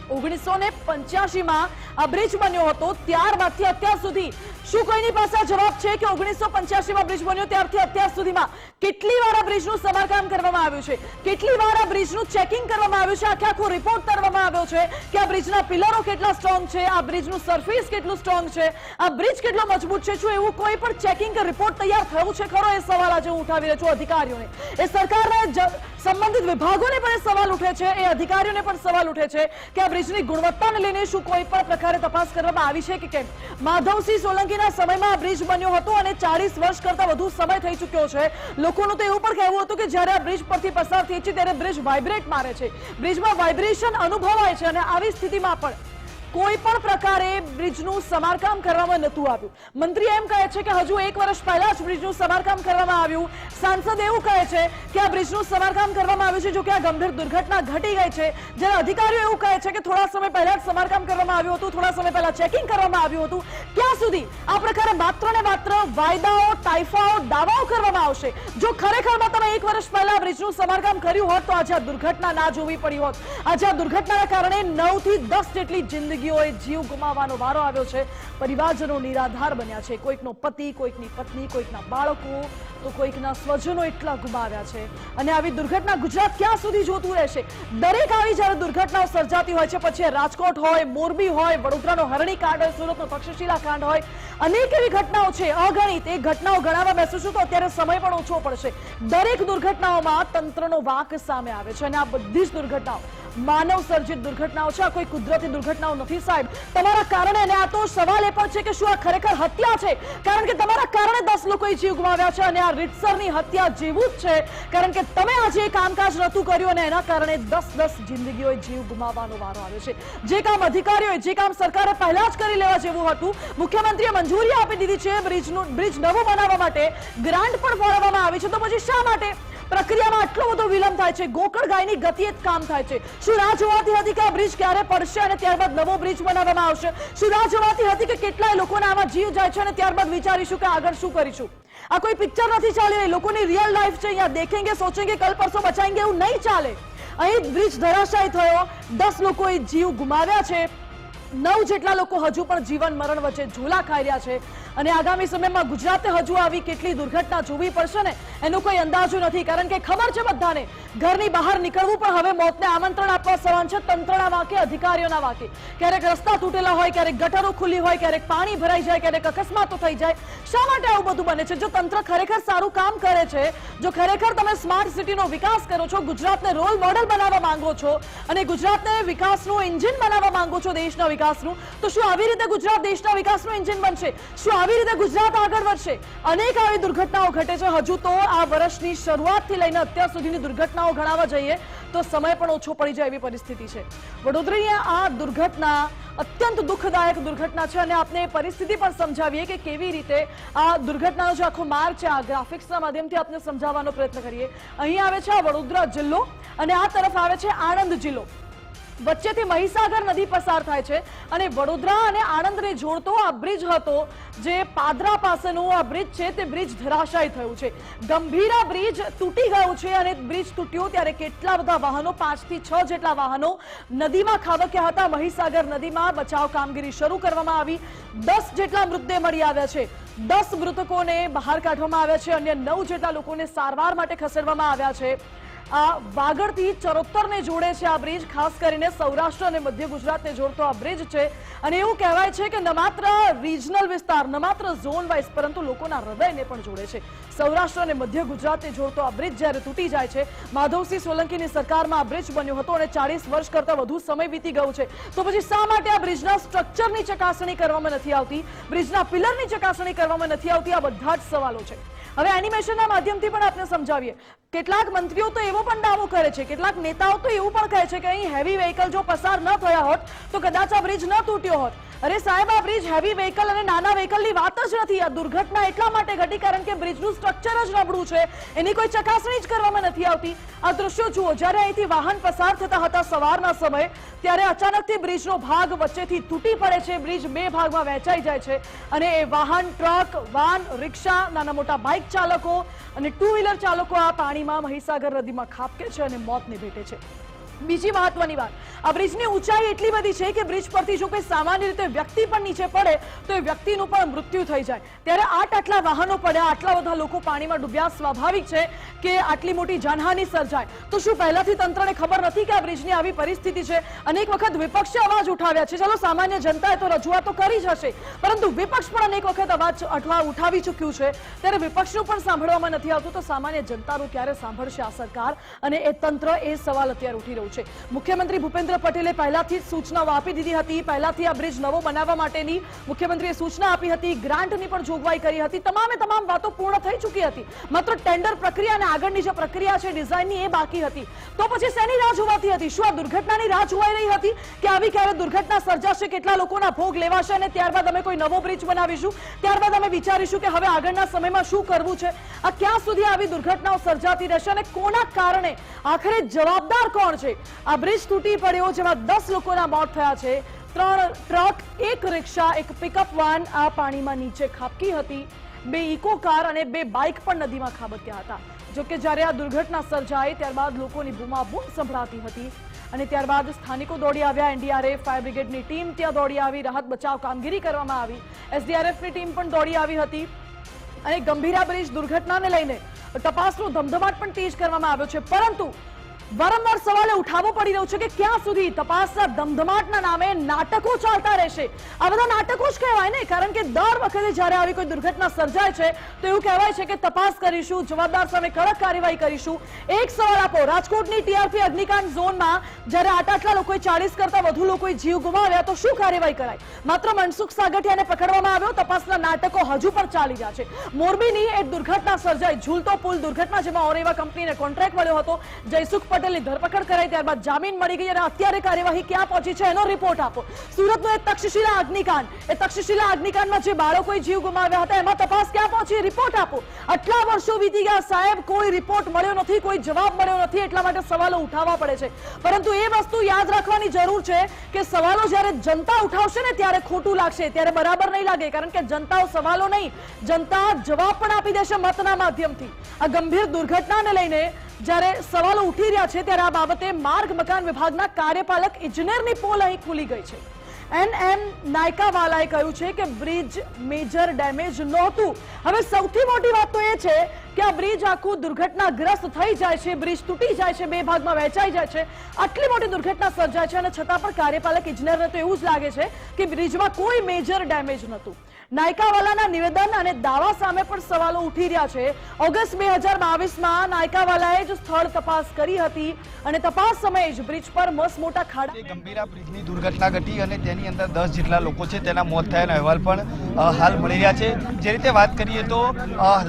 1985 આ બ્રિજ બન્યો હતો, ત્યારબાદથી અત્યાર સુધી શું કોઈની પાસે જવાબ છે કે 1985 બ્રિજ બન્યો ત્યારથી અત્યાર સુધીમાં કેટલી વાર આ બ્રિજનું સમારકામ કરવામાં આવ્યું છે, કેટલી વાર આ બ્રિજનું ચેકિંગ કરવામાં આવ્યું છે, આખો રિપોર્ટ કરવામાં આવ્યો છે કે આ બ્રિજના પિલરો કેટલા સ્ટ્રોંગ છે, આ બ્રિજનું સરફેસ કેટલું સ્ટ્રોંગ છે, આ બ્રિજ કેટલો મજબૂત છે, શું એવું કોઈ પણ ચેકિંગ કે રિપોર્ટ તૈયાર થયું છે ખરો? એ સવાલ આજે હું ઉઠાવી રહ્યો છું અધિકારીઓને, એ સરકારના સંબંધિત વિભાગોને પણ સવાલ ઉઠે છે, એ અધિકારીઓને પણ સવાલ ઉઠે છે કે આ બ્રિજની ગુણવત્તાને લઈને શું કોઈ પણ પ્રકારે તપાસ કરવામાં આવી છે કે કેમ? માધવસિંહ સોલંકીના સમયમાં આ બ્રિજ બન્યો હતો અને 40 વર્ષ કરતા વધુ સમય થઈ ચૂક્યો છે. લોકોનું તો એવું પણ કહેવું હતું કે જ્યારે આ બ્રિજ પરથી પસાર થઈ છે ત્યારે બ્રિજ વાઇબ્રેટ મારે છે, બ્રિજમાં વાઇબ્રેશન અનુભવાય છે, અને આવી સ્થિતિમાં પણ કોઈ પણ પ્રકારે બ્રિજનું સમારકામ કરવામાં નહોતું આવ્યું. મંત્રી એમ કહે છે કે હજુ 1 વર્ષ પહેલા જ બ્રિજનું સમારકામ કરવામાં આવ્યું. સાંસદ એવું કહે છે કે આ બ્રિજનું સમારકામ કરવામાં આવ્યું છે, જો કે આ ગંભીર દુર્ઘટના ઘટી ગઈ છે. જ્યારે અધિકારીઓ એવું કહે છે કે થોડા સમય પહેલા જ સમારકામ કરવામાં આવ્યું હતું, થોડા સમય પહેલા ચેકિંગ કરવામાં આવ્યું હતું. ક્યાં સુધી આ પ્રકારે માત્ર ને માત્ર વાયદાઓ, તાઇફાઓ, દાવાઓ કરવામાં આવશે? જો ખરેખરમાં તમે 1 વર્ષ પહેલા બ્રિજનું સમારકામ કર્યું હોત તો આજે આ દુર્ઘટના ના જોવી પડી હોત. આજે આ દુર્ઘટનાના કારણે 9 થી 10 જેટલી જિંદગી જીવ ગુમાવવાનો વારો આવ્યો છે. પરિવારજનો નિરાધાર બન્યા છે. કોઈકનો પતિ, કોઈકની પત્ની, કોઈકના બાળકો, તો કોઈકના સ્વજનો એટલા ગુમાવ્યા છે. અને આવી દુર્ઘટના ગુજરાત ક્યાં સુધી જોતું રહેશે? દરેક આવી જ્યારે દુર્ઘટનાઓ સર્જાતી હોય છે, પછી રાજકોટ હોય, મોરબી હોય, વડોદરાનો હરણીકાંડ હોય, સુરતનો તક્ષશિલા કાંડ હોય, અનેક એવી ઘટનાઓ છે અગણિત. એ ઘટનાઓ ગણાવવા બેસું તો અત્યારે સમય પણ ઓછો પડશે. દરેક દુર્ઘટનાઓમાં તંત્રનો વાંક સામે આવે છે, અને આ બધી જ દુર્ઘટનાઓ માનવ સર્જિત દુર્ઘટનાઓ છે. આ કોઈ કુદરતી દુર્ઘટનાઓ નથી સાહેબ, તમારા કારણે. અને આ તો સવાલ એ પણ છે કે શું આ ખરેખર હત્યા છે? કારણ કે તમારા કારણે 10 લોકોએ જીવ ગુમાવ્યા છે, અને આ રીતસરની હત્યા જેવું જ છે. કારણ કે તમે આજે કામકાજ નહોતું કર્યું અને એના કારણે 10 જિંદગીઓએ જીવ ગુમાવવાનો વારો આવ્યો છે. જે કામ અધિકારીઓએ, જે કામ સરકારે પહેલા જ કરી લેવા જેવું હતું, મુખ્યમંત્રીએ મંજૂરી આપી દીધી છે. બ્રિજ નવું બનાવવા માટે ગ્રાન્ટ પણ ફાળવવામાં આવી છે. તો પછી શા માટે પ્રક્રિયામાં આટલો બધો વિલંબ થાય છે? ગોકળ ગાયની ગતિએ જ કામ થાય છે. શું રાહ જોવાતી હતી કે આ બ્રિજ ક્યારે પડશે અને ત્યારબાદ નવો બ્રિજ બનાવવામાં આવશે? શું રાહ જોવાતી હતી કે કેટલાય લોકોના આમાં જીવ જાય છે અને ત્યારબાદ વિચારીશું કે આગળ શું કરીશું? આ કોઈ પિક્ચર નથી ચાલી રહી, લોકોની રિયલ લાઈફ છે. અહીંયા દેખેંગે સોચેંગે કલ પરસો બચાએંગે એવું નહીં ચાલે. અહીં બ્રિજ ધરાશાયી થયો, 10 લોકોએ જીવ ગુમાવ્યા છે, 9 જેટલા લોકો હજુ પણ જીવન મરણ વચ્ચે ઝોલા ખાઈ રહ્યા છે. અને આગામી સમયમાં ગુજરાતે હજુ આવી કેટલી દુર્ઘટના જોવી પડશે ને એનો કોઈ અંદાજો નથી. કારણ કે ખબર છે બધાને, ઘરની બહાર નીકળવું પણ હવે મોતને આમંત્રણ આપવા સમાન છે. તંત્રના વાંકે, અધિકારીઓના વાંકે. ક્યારેક રસ્તા તૂટેલા હોય, ક્યારેક ગટરો ખુલ્લી હોય, ક્યારેક પાણી ભરાઈ જાય, ક્યારેક અકસ્માતો થઈ જાય. શા માટે આવું બધું બને છે? જો તંત્ર ખરેખર સારું કામ કરે છે, જો ખરેખર તમે સ્માર્ટ સિટીનો વિકાસ કરો છો, ગુજરાતને રોલ મોડેલ બનાવવા માંગો છો અને ગુજરાતને વિકાસનું એન્જિન બનાવવા માંગો છો, દેશના વિકાસનું, તો શું આવી રીતે ગુજરાત દેશના વિકાસનું એન્જિન બનશે? શું આવી રીતે ગુજરાત આગળ વધશે? અનેક આવી દુર્ઘટનાઓ ઘટે છે. હજુ તો આ વર્ષની શરૂઆતથી લઈને અત્યાર સુધીની દુર્ઘટનાઓ ગણાવવા જઈએ તો સમય પણ ઓછો પડી જાય એવી પરિસ્થિતિ છે. વડોદરાની આ દુર્ઘટના અત્યંત દુઃખદાયક દુર્ઘટના છે, અને આપને પરિસ્થિતિ પણ સમજાવીએ કે કેવી રીતે આ દુર્ઘટનાનો જે આખો માર્ગ છે, આ ગ્રાફિક્સના માધ્યમથી આપને સમજાવવાનો પ્રયત્ન કરીએ. અહીં આવે છે આ વડોદરા જિલ્લો અને આ તરફ આવે છે આણંદ જિલ્લો. વચ્ચેથી મહીસાગર નદી પસાર થાય છે અને વડોદરા અને આણંદને જોડતો આ બ્રિજ હતો, જે પાદરા પાસેનું આ બ્રિજ છે, તે બ્રિજ ધરાશાયી થયું છે. ગંભીરા બ્રિજ તૂટી ગયું છે અને બ્રિજ તૂટ્યો ત્યારે કેટલા બધા વાહનો, 5 થી 6 જેટલા વાહનો નદીમાં ખાબક્યા હતા. મહીસાગર નદીમાં બચાવ કામગીરી શરૂ કરવામાં આવી. 10 જેટલા મૃતદેહ મળી આવ્યા છે. 10 મૃતકોને બહાર કાઢવામાં આવ્યા છે. અન્ય 9 જેટલા લોકોને સારવાર માટે ખસેડવામાં આવ્યા છે. આ વાગડથી ચરોતરને જોડે છે આ બ્રિજ, ખાસ કરીને સૌરાષ્ટ્ર અને મધ્ય ગુજરાતને જોડતો આ બ્રિજ છે. અને એવું કહેવાય છે કે ન માત્ર રિજનલ વિસ્તાર, ન માત્ર ઝોન વાઇઝ, પરંતુ લોકોના હૃદયને પણ જોડે છે. સૌરાષ્ટ્ર અને મધ્ય ગુજરાતને જોડતો આ બ્રિજ જ્યારે તૂટી જાય છે, માધવસિંહ સોલંકીની સરકારમાં આ બ્રિજ બન્યો હતો અને 40 વર્ષ કરતા વધુ સમય વીતી ગયો છે. તો પછી શા માટે આ બ્રિજના સ્ટ્રક્ચરની ચકાસણી કરવામાં નથી આવતી, બ્રિજના પિલરની ચકાસણી કરવામાં નથી આવતી? આ બધા જ સવાલો છે. હવે એનિમેશનના માધ્યમથી પણ આપને સમજાવીએ. કેટલાક મંત્રીઓ તો એવો પણ દાવો કરે છે, કેટલાક નેતાઓ તો એવું પણ કહે છે કે અહીં હેવી વ્હીકલ જો પસાર ન થયા હોત તો કદાચ આ બ્રિજ ન તૂટ્યો હોત. અરે સાહેબ, આ બ્રિજ હેવી વ્હીકલ અને નાના વ્હીકલની વાત જ નથી. આ દુર્ઘટના એટલા માટે ઘટી કારણ કે બ્રિજનું સ્ટ્રક્ચર જ નબળું છે, એની કોઈ ચકાસણી જ કરવામાં નથી આવતી. આ દ્રશ્યો જુઓ, જ્યારે અહીંથી વાહન પસાર થતા હતા સવારના સમયે, ત્યારે અચાનકથી બ્રિજનો ભાગ વચ્ચેથી તૂટી પડે છે. બ્રિજ 2 ભાગમાં વહેંચાઈ જાય છે અને એ વાહન, ટ્રક, વાન, રિક્ષા, નાના મોટા બાઇક ચાલકો અને 2 વ્હીલર ચાલકો આ પાણીમાં મહીસાગર નદીમાં ખાબકે છે અને મોતને ભેટે છે. બીજી મહત્વની વાત, આ બ્રિજની ઊંચાઈ એટલી બધી છે કે બ્રિજ પરથી જો કોઈ સામાન્ય રીતે વ્યક્તિ પણ નીચે પડે તો એ વ્યક્તિનું પણ મૃત્યુ થઈ જાય. ત્યારે આટલા વાહનો પડ્યા, આટલા બધા લોકો પાણીમાં ડૂબ્યા, સ્વાભાવિક છે કે આટલી મોટી જાનહાનિ સર્જાય. તો શું પહેલાથી તંત્રને ખબર નથી કે આ બ્રિજની આવી પરિસ્થિતિ છે? અનેક વખત વિપક્ષે અવાજ ઉઠાવ્યા છે. ચલો, સામાન્ય જનતાએ તો રજૂઆતો કરી જ હશે, પરંતુ વિપક્ષ પણ અનેક વખત અવાજ ઉઠાવી ચૂક્યું છે. ત્યારે વિપક્ષનું પણ સાંભળવામાં નથી આવતું, તો સામાન્ય જનતાનું ક્યારે સાંભળશે આ સરકાર અને એ તંત્ર? એ સવાલ અત્યારે ઉઠી રહ્યો છે. મુખ્યમંત્રી ભૂપેન્દ્ર પટેલે પહેલાથી જ સૂચનાઓ આપી દીધી હતી. પહેલાથી આ બ્રિજ નવો બનાવવા માટેની મુખ્યમંત્રીએ સૂચના આપી હતી, ગ્રાન્ટની પણ જોગવાઈ કરી હતી. તમામ વાતો પૂર્ણ થઈ ચૂકી હતી. માત્ર ટેન્ડર પ્રક્રિયા અને આગળની જે પ્રક્રિયા છે ડિઝાઇનની, એ બાકી હતી. તો પછી શેની રાહ જોવાતી હતી? શું આ દુર્ઘટનાની રાહ જોવાઈ રહી હતી કે આવી ક્યારે દુર્ઘટના સર્જાશે, કેટલા લોકોના ભોગ લેવાશે અને ત્યારબાદ અમે કોઈ નવો બ્રિજ બનાવીશું, ત્યારબાદ અમે વિચારીશું કે હવે આગળના સમયમાં શું કરવું છે? આ ક્યાં સુધી આવી દુર્ઘટનાઓ સર્જાતી રહેશે અને કોના કારણે? આખરે જવાબદાર કોણ છે? આ બ્રિજ તૂટી પડ્યો જેમાં 10 લોકોના મોત થયા છે. 3 ટ્રક, 1 રિક્ષા, 1 પિકઅપ વાન આ પાણીમાં નીચે ખાબકી હતી. 2 ઇકો કાર અને 2 બાઇક પણ નદીમાં ખાબક્યા હતા. જોકે જ્યારે આ દુર્ઘટના સર્જાઈ ત્યારબાદ લોકોની બૂમાબૂમ સંભળાતી હતી અને ત્યારબાદ સ્થાનિકો દોડી આવ્યા. એનડીઆરએફ, ફાયર બ્રિગેડની ટીમ ત્યાં દોડી આવી, રાહત બચાવ કામગીરી કરવામાં આવી. એસડીઆરએફની ટીમ પણ દોડી આવી હતી અને ગંભીરા બ્રિજ દુર્ઘટનાને લઈને તપાસનો ધમધમાટ પણ તેજ કરવામાં આવ્યો છે. પરંતુ વારંવાર સવાલ ઉઠાવવો પડી રહ્યો છે કે ક્યાં સુધી તપાસના ધમધમાટના નામે નાટકો ચાલતા રહેશે? આ બધા નાટકો જ કહેવાય ને, કારણ કે દર વખતે જ્યારે આવી કોઈ દુર્ઘટના સર્જાય છે તો એવું કહેવાય છે કે તપાસ કરીશું, જવાબદાર સામે કડક કાર્યવાહી કરીશું. એક સવાલ આપો, રાજકોટની ટીઆરપી અગ્નિકાંડ ઝોનમાં જ્યારે આટલા લોકોએ 40 કરતા વધુ લોકોએ જીવ ગુમાવ્યા તો શું કાર્યવાહી કરાઈ? માત્ર મનસુખ સાગઠિયાને પકડવામાં આવ્યો. તપાસના નાટકો હજુ પણ ચાલી રહ્યા છે. મોરબીની એક દુર્ઘટના સર્જાઈ, ઝૂલતો પુલ દુર્ઘટના, જેમાં ઓરેવા કંપનીને કોન્ટ્રાક્ટ મળ્યો હતો. જયસુખ પટેલની ધરપકડ કરાઈ, ત્યારબાદ જામીન મળી ગઈ અને અત્યારે કાર્યવાહી ક્યાં પહોંચી છે એનો રિપોર્ટ આપો. સુરતનો એક તક્ષશિલા અગ્નિકાંડ, એ તક્ષશિલા અગ્નિકાંડમાં જે બાળકોએ જીવ ગુમાવ્યા હતા એમાં તપાસ ક્યાં પહોંચી? રિપોર્ટ આપો. આટલા વર્ષો વીતી ગયા સાહેબ, કોઈ રિપોર્ટ મળ્યો નથી, કોઈ જવાબ મળ્યો નથી. એટલા માટે સવાલો ઉઠાવવા પડે છે. પરંતુ એ વસ્તુ યાદ રાખવાની જરૂર છે કે સવાલો જ્યારે જનતા ઉઠાવશે ને ત્યારે ખોટું લાગશે, ત્યારે બરાબર નહીં લાગે. કારણ કે જનતાઓ સવાલો નહીં, જનતા જવાબ પણ આપી દેશે મતના માધ્યમથી. આ ગંભીર દુર્ઘટનાને લઈને જ્યારે સવાલો ઉઠી રહ્યા છે ત્યારે આ બાબતે માર્ગ મકાન વિભાગના કાર્યપાલક ઇજનેરની પોલ અહીં ખુલી ગઈ છે. NM નાયકાવાલાએ કહ્યું છે કે બ્રિજ મેજર ડેમેજ નહોતું. હવે સૌથી મોટી વાત તો એ છે કે આ બ્રિજ આખું દુર્ઘટનાગ્રસ્ત થઈ જાય છે, બ્રિજ તૂટી જાય છે, 2 ભાગમાં વહેંચાઈ જાય છે. આટલી મોટી દુર્ઘટના સર્જાય છે અને છતાં પણ કાર્યપાલક ઇજનેરને તો એવું જ લાગે છે કે બ્રિજમાં કોઈ મેજર ડેમેજ નહોતું. નાયકાવાલાના નિવેદન અને દાવા સામે પણ સવાલો ઉઠી રહ્યા છે. ઓગસ્ટ 2022માં નાયકાવાલાએ જ સ્થળ તપાસ કરી હતી અને તપાસ સમયે જ બ્રિજ પર મોટા ખાડા. ગંભીરા બ્રિજની દુર્ઘટના ઘટી અને તેની અંદર 10 જેટલા લોકો છે તેના મોત થયાનો અહેવાલ પણ હાલ મળી રહ્યા છે. જે રીતે વાત કરીએ તો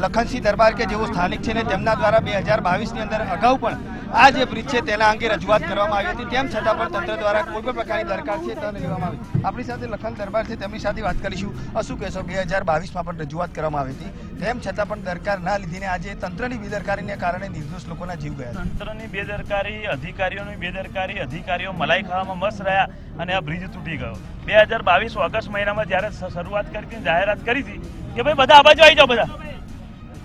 લખનસિંહ દરબાર કે જેઓ સ્થાનિક છે ને તેમના દ્વારા 2022ની અંદર અગાઉ પણ આ જે બ્રિજ છે તેના અંગે રજૂઆત કરવામાં આવી હતી. તેમ છતાં પણ તંત્ર દ્વારા કોઈ પણ પ્રકારની દરકાર છે તે લેવામાં આવી. આપણી સાથે લખન દરબાર છે, તેમની સાથે વાત કરીશું. શું કહેશો? 2022માં પણ રજૂઆત કરવામાં આવી હતી, તેમ છતાં પણ દરકાર ના લીધીને આજે તંત્રની બેદરકારીને કારણે નિર્દોષ લોકોના જીવ ગયા. તંત્રની બેદરકારી, અધિકારીઓની બેદરકારી, અધિકારીઓ મલાઈ ખાવામાં મસ્ત રહ્યા અને આ બ્રિજ તૂટી ગયો. 2022 ઓગસ્ટ મહિનામાં જ્યારે શરૂઆત કરી હતી, જાહેરાત કરી હતી કે ભાઈ બધા આ બાજુ આવી જાઓ. બધા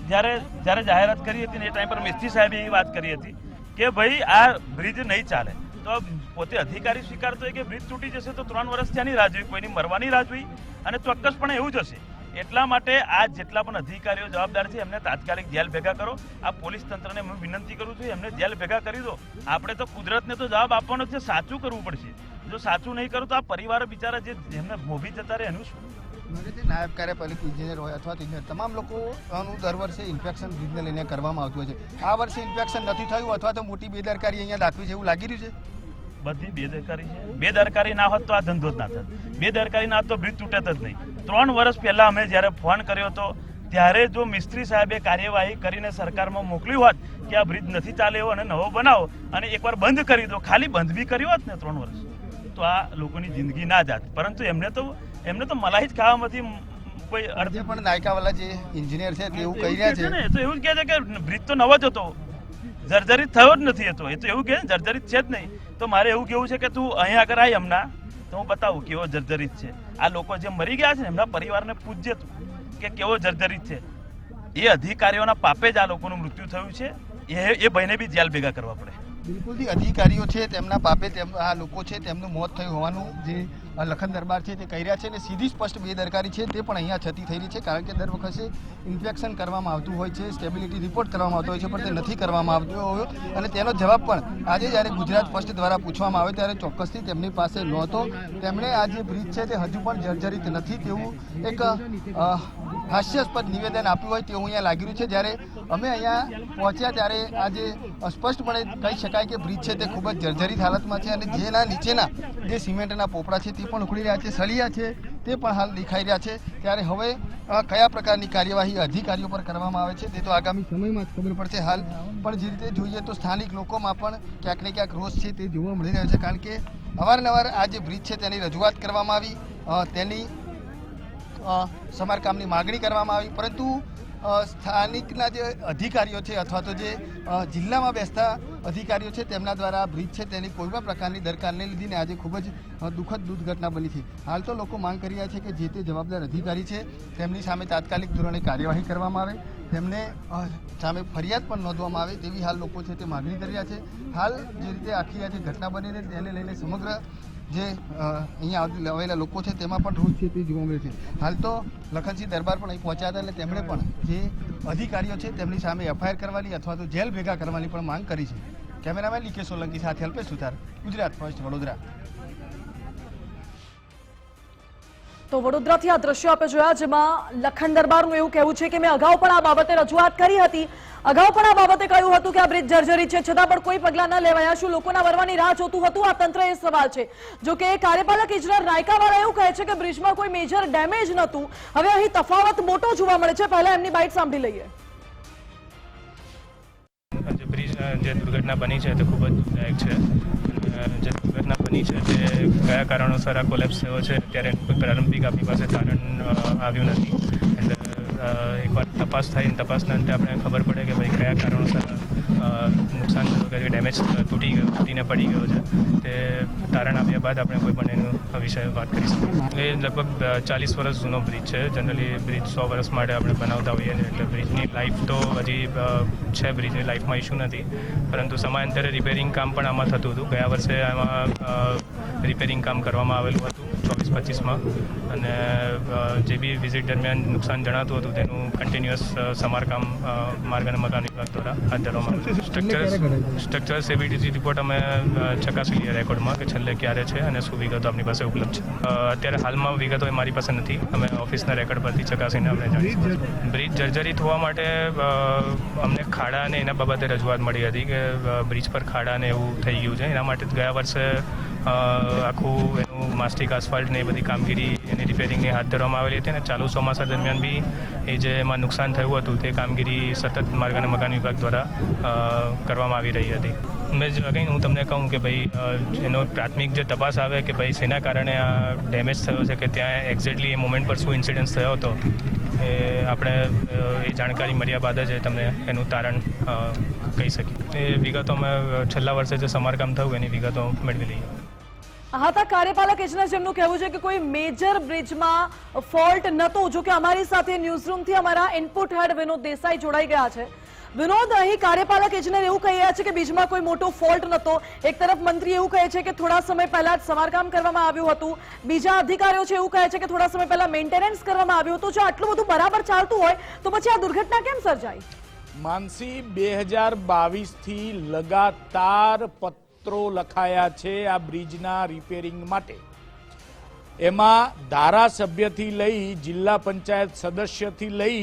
જ્યારે જાહેરાત કરી હતી ને એ ટાઈમ પર મિસ્ત્રી સાહેબે એ વાત કરી હતી કે ભાઈ આ બ્રિજ નહીં ચાલે. તો પોતે અધિકારી સ્વીકારતો હોય કે બ્રિજ તૂટી જશે તો 3 વર્ષ ત્યાંની રાહ જોઈ, કોઈની મરવાની રાહ જોઈ અને ચોક્કસપણે એવું જ હશે. એટલા માટે આ જેટલા પણ અધિકારીઓ જવાબદાર છે એમને તાત્કાલિક જેલ ભેગા કરો. આ પોલીસ તંત્રને હું વિનંતી કરું છું, એમને જેલ ભેગા કરી દો. આપણે તો કુદરતને તો જવાબ આપવાનો છે, સાચું કરવું પડશે. જો સાચું નહીં કરો તો આ પરિવાર બિચારા જે એમને મોભી જતા રહે એનું શું? નાયબ કાર્યપાલક ઇજનેર હોય અથવા ઇજનેર, તમામ લોકોનું દર વર્ષે ઇન્સ્પેક્શન બ્રિજને લઈને કરવામાં આવતું હોય છે. આ વર્ષે ઇન્સ્પેક્શન નથી થયું અથવા તો મોટી બેદરકારી અહીંયા દાખવી છે એવું લાગી રહ્યું છે. બધી બેદરકારી છે. બેદરકારી ના હોત તો આ ધંધો જ ના થાત. બેદરકારી ના હોત તો બ્રિજ તૂટત જ નહીં. 3 વર્ષ પહેલા અમે જ્યારે ફોન કર્યો હતો ત્યારે જો મિસ્ત્રી સાહેબે કાર્યવાહી કરીને સરકારમાં મોકલ્યું હોત કે આ બ્રિજ નથી ચાલે એવો અને નવો બનાવો અને એકવાર બંધ કરી દો, ખાલી બંધ બી કર્યો હોત ને 3 વર્ષ, તો આ લોકોની જિંદગી ના જાત. પરંતુ એમને તો મલાઈ જ ખાવામાંથી કોઈ અર્થ પણ નાયકાવાલા જે એન્જિનિયર છે તે એવું કહી રહ્યા છે ને, તો એવું જ કહે છે કે બ્રિજ તો નવો જ હતો, જર્જરિત થયો જ નથી. એ તો એવું કહે જર્જરિત છે જ નહીં. તો મારે એવું કેવું છે કે તું અહીંયા આગળ આવી હમણાં તો હું બતાવું કેવો જર્જરિત છે. આ લોકો જે મરી ગયા છે ને એમના પરિવારને પૂછજે તું કે કેવો જર્જરિત છે. એ અધિકારીઓના પાપે જ આ લોકોનું મૃત્યુ થયું છે. એ ભાઈને બી જેલ ભેગા કરવા પડે. બિલકુલથી અધિકારીઓ છે તેમના પાપે આ લોકો છે તેમનું મોત થયું હોવાનું જે લખન દરબાર છે તે કહી રહ્યા છે અને સીધી સ્પષ્ટ બેદરકારી છે તે પણ અહીંયા છતી થઈ રહી છે, કારણ કે દર વખતે ઇન્સ્પેક્શન કરવામાં આવતું હોય છે, સ્ટેબિલિટી રિપોર્ટ કરવામાં આવતો હોય છે, પણ તે નથી કરવામાં આવતો હોય અને તેનો જવાબ પણ આજે જ્યારે ગુજરાત ફર્સ્ટ દ્વારા પૂછવામાં આવે ત્યારે ચોક્કસથી તેમની પાસે નહોતો. તેમણે આ જે બ્રિજ છે તે હજુ પણ જર્જરિત નથી તેવું એક હાસ્યાસ્પદ નિવેદન આપ્યું હોય તેવું અહીંયા લાગી રહ્યું છે. જ્યારે અમે અહીંયા પહોંચ્યા ત્યારે આજે સ્પષ્ટપણે કહી શકાય કે બ્રિજ છે તે ખૂબ જ જર્જરિત હાલતમાં છે અને જેના નીચેના જે સિમેન્ટના પોપડા છે તે પણ ઉખડી રહ્યા છે, સળિયા છે તે પણ હાલ દેખાઈ રહ્યા છે. ત્યારે હવે કયા પ્રકારની કાર્યવાહી અધિકારીઓ પર કરવામાં આવે છે તે તો આગામી સમયમાં જ ખબર પડશે. હાલ પણ જે રીતે જોઈએ તો સ્થાનિક લોકોમાં પણ ક્યાંક ને ક્યાંક રોષ છે તે જોવા મળી રહ્યો છે, કારણ કે અવારનવાર આ જે બ્રિજ છે તેની રજૂઆત કરવામાં આવી, તેની સમારકામની માગણી કરવામાં આવી, પરંતુ સ્થાનિકના જે અધિકારીઓ છે અથવા તો જે જિલ્લામાં બેસતા અધિકારીઓ છે તેમના દ્વારા બ્રિજ છે તેની કોઈ પણ પ્રકારની દરકાર નહીં લીધી ને આજે ખૂબ જ દુઃખદ ઘટના બની છે. હાલ તો લોકો માંગ કરી રહ્યા છે કે જે તે જવાબદાર અધિકારી છે તેમની સામે તાત્કાલિક ધોરણે કાર્યવાહી કરવામાં આવે, તેમને સામે ફરિયાદ પણ નોંધવામાં આવે તેવી હાલ લોકો છે તે માગણી કરી રહ્યા છે. હાલ જે રીતે આખી આ જે ઘટના બનીને તેને લઈને સમગ્ર જે અહીંયા આવેલા લોકો છે તેમાં પણ રોષ છે તે જોવા મળે છે. હાલ તો લખનસિંહ દરબાર પણ અહીં પહોંચ્યા હતા અને તેમણે પણ જે અધિકારીઓ છે તેમની સામે એફઆઈઆર કરવાની અથવા તો જેલ ભેગા કરવાની પણ માંગ કરી છે. કેમેરામેન લીકે સોલંકી સાથે અલ્પેશ સુથાર, ગુજરાત ફર્સ્ટ, વડોદરા. તો વડોદરાથી આ દ્રશ્યો આપણે જોયા જેમાં લખન દરબારનું એવું કહેવું છે કે મેં અગાઉ પણ આ બાબતે રજૂઆત કરી હતી, અગાઉ પણ આ બાબતે કહ્યું હતું કે આ બ્રિજ જર્જરિત છે, છતાં પણ કોઈ પગલાં ન લેવાયા. શું લોકોના વરવાની રાહ જોતું હતું આ તંત્ર? એ સવાલ છે. જો કે કાર્યપાલક ઇજનેર નાયકાવાળા એવું કહે છે કે બ્રિજમાં કોઈ મેજર ડેમેજ નહોતું. હવે અહીં તફાવત મોટો જોવા મળે છે. પહેલા એમની બાઇટ સાંભળી લઈએ. જે બ્રિજ જે દુર્ઘટના બની છે તે ખૂબ જ દુઃખદાયક છે. જે દુર્ઘટના બની છે તે કયા કારણોસર આ કોલેપ્સ થયો છે ત્યારે કોઈ પ્રારંભિક આપણી પાસે તારણ આવ્યું નથી. એટલે એકવાર તપાસ થાય તપાસના અંતે આપણે ખબર પડે કે ભાઈ કયા કારણોસર નુકસાન થયું કે ડેમેજ તૂટીને પડી ગયો છે. તે તારણ આવ્યા બાદ આપણે કોઈ પણ એનો વિષય વાત કરી શકીએ. એ લગભગ 40 વર્ષ જૂનો બ્રિજ છે. જનરલી બ્રિજ 100 વર્ષ માટે આપણે બનાવતા હોઈએ છીએ, એટલે બ્રિજની લાઈફ તો હજી છે, બ્રિજની લાઈફમાં ઇસ્યુ નથી, પરંતુ સમયાંતરે રિપેરિંગ કામ પણ આમાં થતું હતું. ગયા વર્ષે આમાં રિપેરિંગ કામ કરવામાં આવેલું હતું 24-25માં, અને જે બી વિઝિટ દરમિયાન નુકસાન જણાતું હતું તેનું કન્ટિન્યુઅસ સમારકામ માર્ગ અને મકાન વિભાગ દ્વારા હાથ ધરવામાં આવ્યું. સ્ટ્રક્ચરલ સ્ટેબિલિટી રિપોર્ટ અમે ચકાસી લઈએ રેકોર્ડમાં કે છેલ્લે ક્યારે છે અને શું વિગતો આપણી પાસે ઉપલબ્ધ છે. અત્યારે હાલમાં વિગતો મારી પાસે નથી, અમે ઓફિસના રેકોર્ડ પરથી ચકાસીને આપણે જાણીશું. બ્રિજ જર્જરિત હોવા માટે અમને ખાડા અને એના બાબતે રજૂઆત મળી હતી કે બ્રિજ પર ખાડા ને એવું થઈ ગયું છે. એના માટે ગયા વર્ષે આખું એનું માસ્ટિક આસફાલ્ટ ને એ બધી કામગીરી એની રિપેરિંગની હાથ ધરવામાં આવેલી હતી અને ચાલુ ચોમાસા દરમિયાન બી એ જે એમાં નુકસાન થયું હતું તે કામગીરી સતત માર્ગ અને મકાન વિભાગ દ્વારા કરવામાં આવી રહી હતી. મેં હું તમને કહું કે ભાઈ એનો પ્રાથમિક જે તપાસ આવે કે ભાઈ શેના કારણે આ ડેમેજ થયો છે, કે ત્યાં એક્ઝેક્ટલી એ મોમેન્ટ પર શું ઇન્સિડન્સ થયો હતો, એ આપણે એ જાણકારી મળ્યા બાદ જ તમને એનું તારણ કહી શકીએ. એ વિગતો અમે છેલ્લા વર્ષે જે સમારકામ થયું એની વિગતો મેળવી લઈએ. હા, તો કાર્યપાલક ઇજનેર જેમનું કહેવું છે કે કોઈ મેજર બ્રિજમાં ફોલ્ટ નહોતો. જો કે અમારી સાથે ન્યૂઝરૂમથી અમારા ઇનપુટ હેડ વિનોદ દેસાઈ જોડાઈ ગયા છે. વિનોદ, અહીં કાર્યપાલક ઇજનેર એવું કહી રહ્યા છે કે બ્રિજમાં કોઈ મોટો ફોલ્ટ નહોતો. એક તરફ મંત્રી એવું કહે છે કે થોડા સમય પહેલા જ સમારકામ કરવામાં આવ્યું હતું, બીજા અધિકારીઓ છે એવું કહે છે કે થોડા સમય પહેલા મેન્ટેનન્સ કરવામાં આવ્યું હતું. જો આટલું બધું બરાબર ચાલતું હોય તો પછી આ દુર્ઘટના કેમ સર્જાઈ? માનસી, 2022થી લગાતાર પત્રો લખાયા છે આ બ્રિજના રિપેરિંગ માટે. એમાં ધારાસભ્યથી લઈ જિલ્લા પંચાયત સદસ્યથી લઈ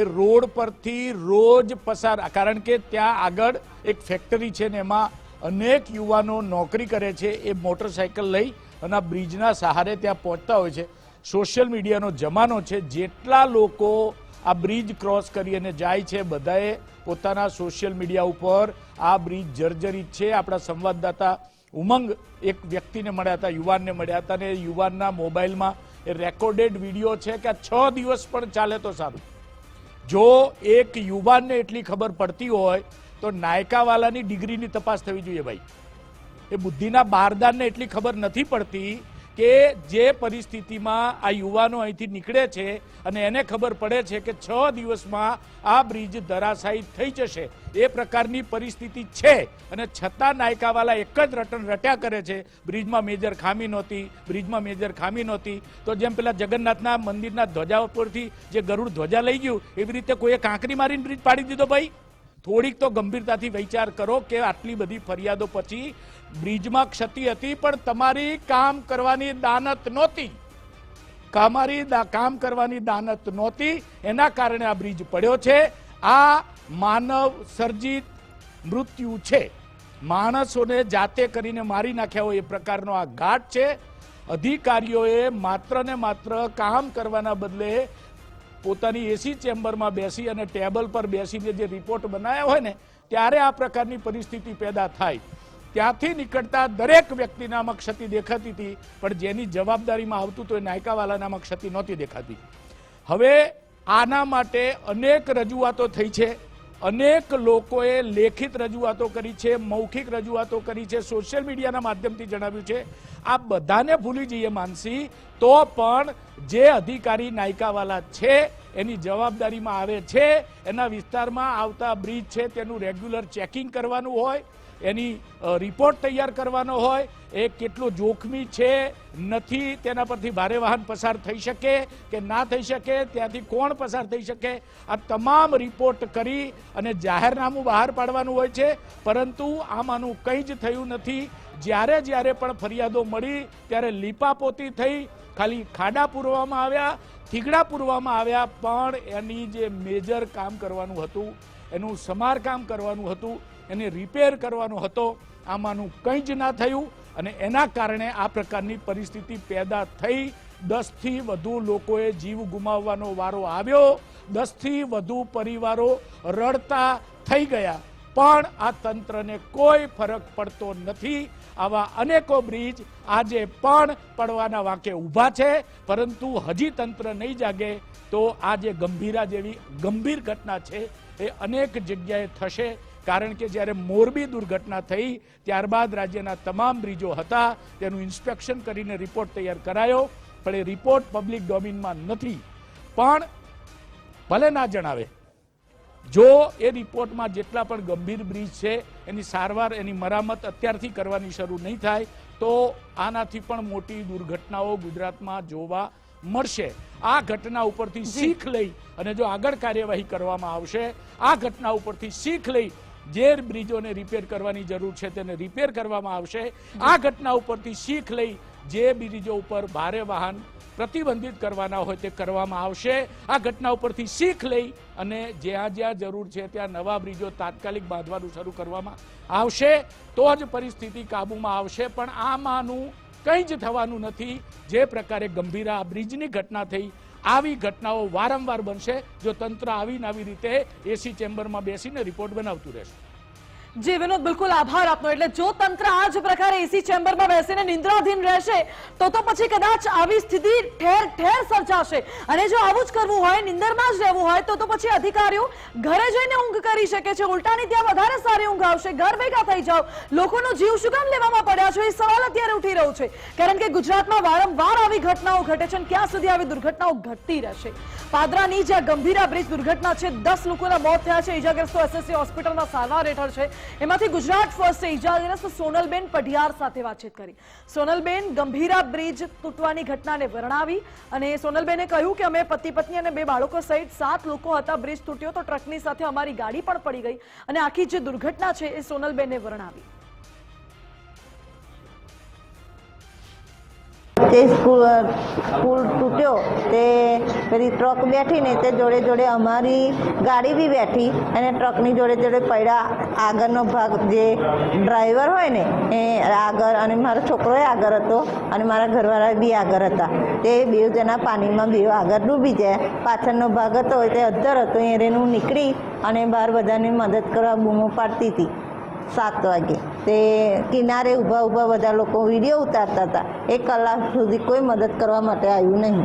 એ રોડ પરથી રોજ પસાર, કારણ કે ત્યાં આગળ એક ફેક્ટરી છે ને એમાં અનેક યુવાનો નોકરી કરે છે. એ મોટરસાયકલ લઈ અને આ બ્રિજના સહારે ત્યાં પહોંચતા હોય છે. સોશિયલ મીડિયાનો જમાનો છે. જેટલા લોકો આ બ્રિજ ક્રોસ કરી અને જાય છે બધાએ પોતાના સોશિયલ મીડિયા ઉપર આ બ્રિજ જર્જરિત છે. આપણા સંવાદદાતા ઉમંગ એક વ્યક્તિને મળ્યા હતા, યુવાનને મળ્યા હતા, અને યુવાનના મોબાઈલમાં એ રેકોર્ડેડ વિડીયો છે કે 6 દિવસ પણ ચાલે તો સારું. જો એક યુવાનને એટલી ખબર પડતી હોય તો નાયકાવાલાની ડિગ્રીની તપાસ થવી જોઈએ ભાઈ. એ બુદ્ધિના બહારદારને એટલી ખબર નથી પડતી કે જે પરિસ્થિતિમાં આ યુવાનો અહીંથી નીકળે છે અને એને ખબર પડે છે કે 6 દિવસમાં આ બ્રિજ ધરાશાયી થઈ જશે, એ પ્રકારની પરિસ્થિતિ છે, અને છતાં નાયકાવાલા એક જ રટણ રટ્યા કરે છે, બ્રિજમાં મેજર ખામી નહોતી, બ્રિજમાં મેજર ખામી નહોતી. તો જેમ પેલા જગન્નાથના મંદિરના ધ્વજા ઉપરથી જે ગરુડ ધ્વજા લઈ ગયું એવી રીતે કોઈએ કાંકરી મારીને બ્રિજ પાડી દીધો. ભાઈ થોડીક તો ગંભીરતાથી વિચાર કરો કે આટલી બધી ફરિયાદો પછી બ્રિજમાં ક્ષતિ હતી, પણ તમારી કામ કરવાની દાનત નહોતી, કામ કરવાની દાનત નહોતી, એના કારણે આ બ્રિજ પડ્યો છે. આ માનવ સર્જિત મૃત્યુ છે, માણસોને જાતે કરીને મારી નાખ્યા હોય એ પ્રકારનો આ ઘાટ છે. અધિકારીઓએ માત્ર ને માત્ર કામ કરવાના બદલે પોતાની એસી ચેમ્બરમાં બેસી અને ટેબલ પર બેસીને જે રિપોર્ટ બનાવ્યા હોય ને ત્યારે આ પ્રકારની પરિસ્થિતિ પેદા થાય. ત્યાંથી નીકળતા દરેક વ્યક્તિનામાં ક્ષતિ દેખાતી હતી, પણ જેની જવાબદારીમાં આવતું તો એ નાયકાવાલાનામાં ક્ષતિ નહોતી દેખાતી. હવે આના માટે અનેક રજૂઆતો થઈ છે, અનેક લોકોએ લેખિત રજૂઆતો કરી છે, મૌખિક રજૂઆતો કરી છે, સોશિયલ મીડિયાના માધ્યમથી જણાવ્યું છે. આ બધાને ભૂલી જઈએ માનસી, તો પણ જે અધિકારી નાયકાવાલા છે એની જવાબદારીમાં આવે છે, એના વિસ્તારમાં આવતા બ્રિજ છે તેનું રેગ્યુલર ચેકિંગ કરવાનું હોય, એની રિપોર્ટ તૈયાર કરવાનો હોય, એ કેટલું જોખમી છે નથી, તેના પરથી ભારે વાહન પસાર થઈ શકે કે ના થઈ શકે, ત્યાંથી કોણ પસાર થઈ શકે, આ તમામ રિપોર્ટ કરી અને જાહેરનામું બહાર પાડવાનું હોય છે. પરંતુ આમાંનું કંઈ જ થયું નથી. જ્યારે પણ ફરિયાદો મળી ત્યારે લીપાપોતી થઈ, ખાલી ખાડા પૂરવામાં આવ્યા, થીગડા પૂરવામાં આવ્યા, પણ એની જે મેજર કામ કરવાનું હતું, એનું સમારકામ કરવાનું હતું, એને રિપેર કરવાનો હતો, આમાંનું કંઈ જ ના થયું, અને એના કારણે આ પ્રકારની પરિસ્થિતિ પેદા થઈ. 10 થી વધુ લોકોએ જીવ ગુમાવવાનો વારો આવ્યો, 10 થી વધુ પરિવારો રડતા થઈ ગયા, પણ આ તંત્રને કોઈ ફરક પડતો નથી. આવા અનેકો બ્રિજ આજે પણ પડવાના વાંકે ઊભા છે, પરંતુ હજી તંત્ર નહીં જાગે તો આ જે ગંભીરા જેવી ગંભીર ઘટના છે એ અનેક જગ્યાએ થશે. કારણ કે જ્યારે મોરબી દુર્ઘટના થઈ ત્યારબાદ રાજ્યના તમામ બ્રિજો હતા, તેનું ઇન્સ્પેક્શન કરીને રિપોર્ટ તૈયાર કરાયો, પણ એ રિપોર્ટ પબ્લિક ડોમેનમાં નથી. પણ ભલે ના જણાવે, જો એ રિપોર્ટમાં જેટલા પણ ગંભીર બ્રિજ છે એની સારવાર, એની મરામત અત્યારથી કરવાની શરૂ નહીં થાય તો આનાથી પણ મોટી દુર્ઘટનાઓ ગુજરાતમાં જોવા મળશે. આ ઘટના ઉપરથી શીખ લઈ અને જો આગળ કાર્યવાહી કરવામાં આવશે, આ ઘટના ઉપરથી શીખ લઈ જે બ્રિજોને રિપેર કરવાની જરૂર છે તેને રિપેર કરવામાં આવશે. આ ઘટના ઉપરથી શીખ લઈ જે બ્રિજો ઉપર ભારે વાહન પ્રતિબંધિત કરવાના હોય તે કરવામાં આવશે. આ ઘટના ઉપરથી શીખ લઈ અને જ્યાં જરૂર છે ત્યાં નવા બ્રિજો તાત્કાલિક બાંધવાનું શરૂ કરવામાં આવશે, તો જ પરિસ્થિતિ કાબૂમાં આવશે. પણ આમાંનું કંઈ જ થવાનું નથી. જે પ્રકારે ગંભીરા બ્રિજની ઘટના થઈ, આવી ઘટનાઓ વારંવાર બનશે જો તંત્ર આવી રીતે એસી ચેમ્બરમાં બેસીને રિપોર્ટ બનાવતું રહેશે. જી વિનોદ, બિલકુલ આભાર આપનો. એટલે જો તંત્ર આ જ પ્રકારે એસી ચેમ્બરમાં બેસીને નિંદ્રાધીન રહેશે તો પછી કદાચ આવી સ્થિતિ ઠેર ઠેર સર્જાશે. અને જો આવું જ કરવું હોય, નિંદરમાં જ રહેવું હોય તો પછી અધિકારીઓ ઘરે જઈને ઊંઘ કરી શકે છે, ઉલટાની ત્યાં વધારે સારી ઊંઘ આવશે. ઘર ભેગા થઈ જાઓ, લોકોનો જીવ શું કામ લેવામાં પડ્યા છે એ સવાલ અત્યારે ઉઠી રહ્યો છે. કારણ કે ગુજરાતમાં વારંવાર આવી ઘટનાઓ ઘટે છે અને ક્યાં સુધી આવી દુર્ઘટનાઓ ઘટતી રહેશે. પાદરાની જે ગંભીરા બ્રિજ દુર્ઘટના છે, 10 લોકોના મોત થયા છે, ઇજાગ્રસ્તો એસએસસી હોસ્પિટલમાં સારવાર હેઠળ છે. એમાંથી ગુજરાત ફર્સ્ટે ઇજાગ્રસ્ત સોનલબેન પઢિયાર સાથે વાતચીત કરી. સોનલબેન ગંભીરા બ્રિજ તૂટવાની ઘટનાને વર્ણવી અને સોનલબેને કહ્યું કે અમે પતિ પત્ની અને 2 બાળકો સહિત 7 લોકો હતા. બ્રિજ તૂટ્યો તો ટ્રકની સાથે અમારી ગાડી પણ પડી ગઈ અને આખી જે દુર્ઘટના છે એ સોનલબેને વર્ણવી. તે પુલ તૂટ્યો તે પેલી ટ્રક બેઠી ને તે જોડે જોડે અમારી ગાડી બી બેઠી અને ટ્રકની જોડે જોડે પડ્યા. આગળનો ભાગ જે ડ્રાઈવર હોય ને એ આગળ અને મારો છોકરો આગળ હતો અને મારા ઘરવાળા બી આગળ હતા. તે 2 જણા પાણીમાં 2 આગળ ડૂબી ગયા. પાછળનો ભાગ હતો તે અદ્ધર હતો, એનું નીકળી અને બહાર બધાને મદદ કરવા બૂમો પાડતી હતી. 7 વાગે તે કિનારે ઊભા બધા લોકો વિડીયો ઉતારતા હતા. 1 કલાક સુધી કોઈ મદદ કરવા માટે આવ્યું નહીં.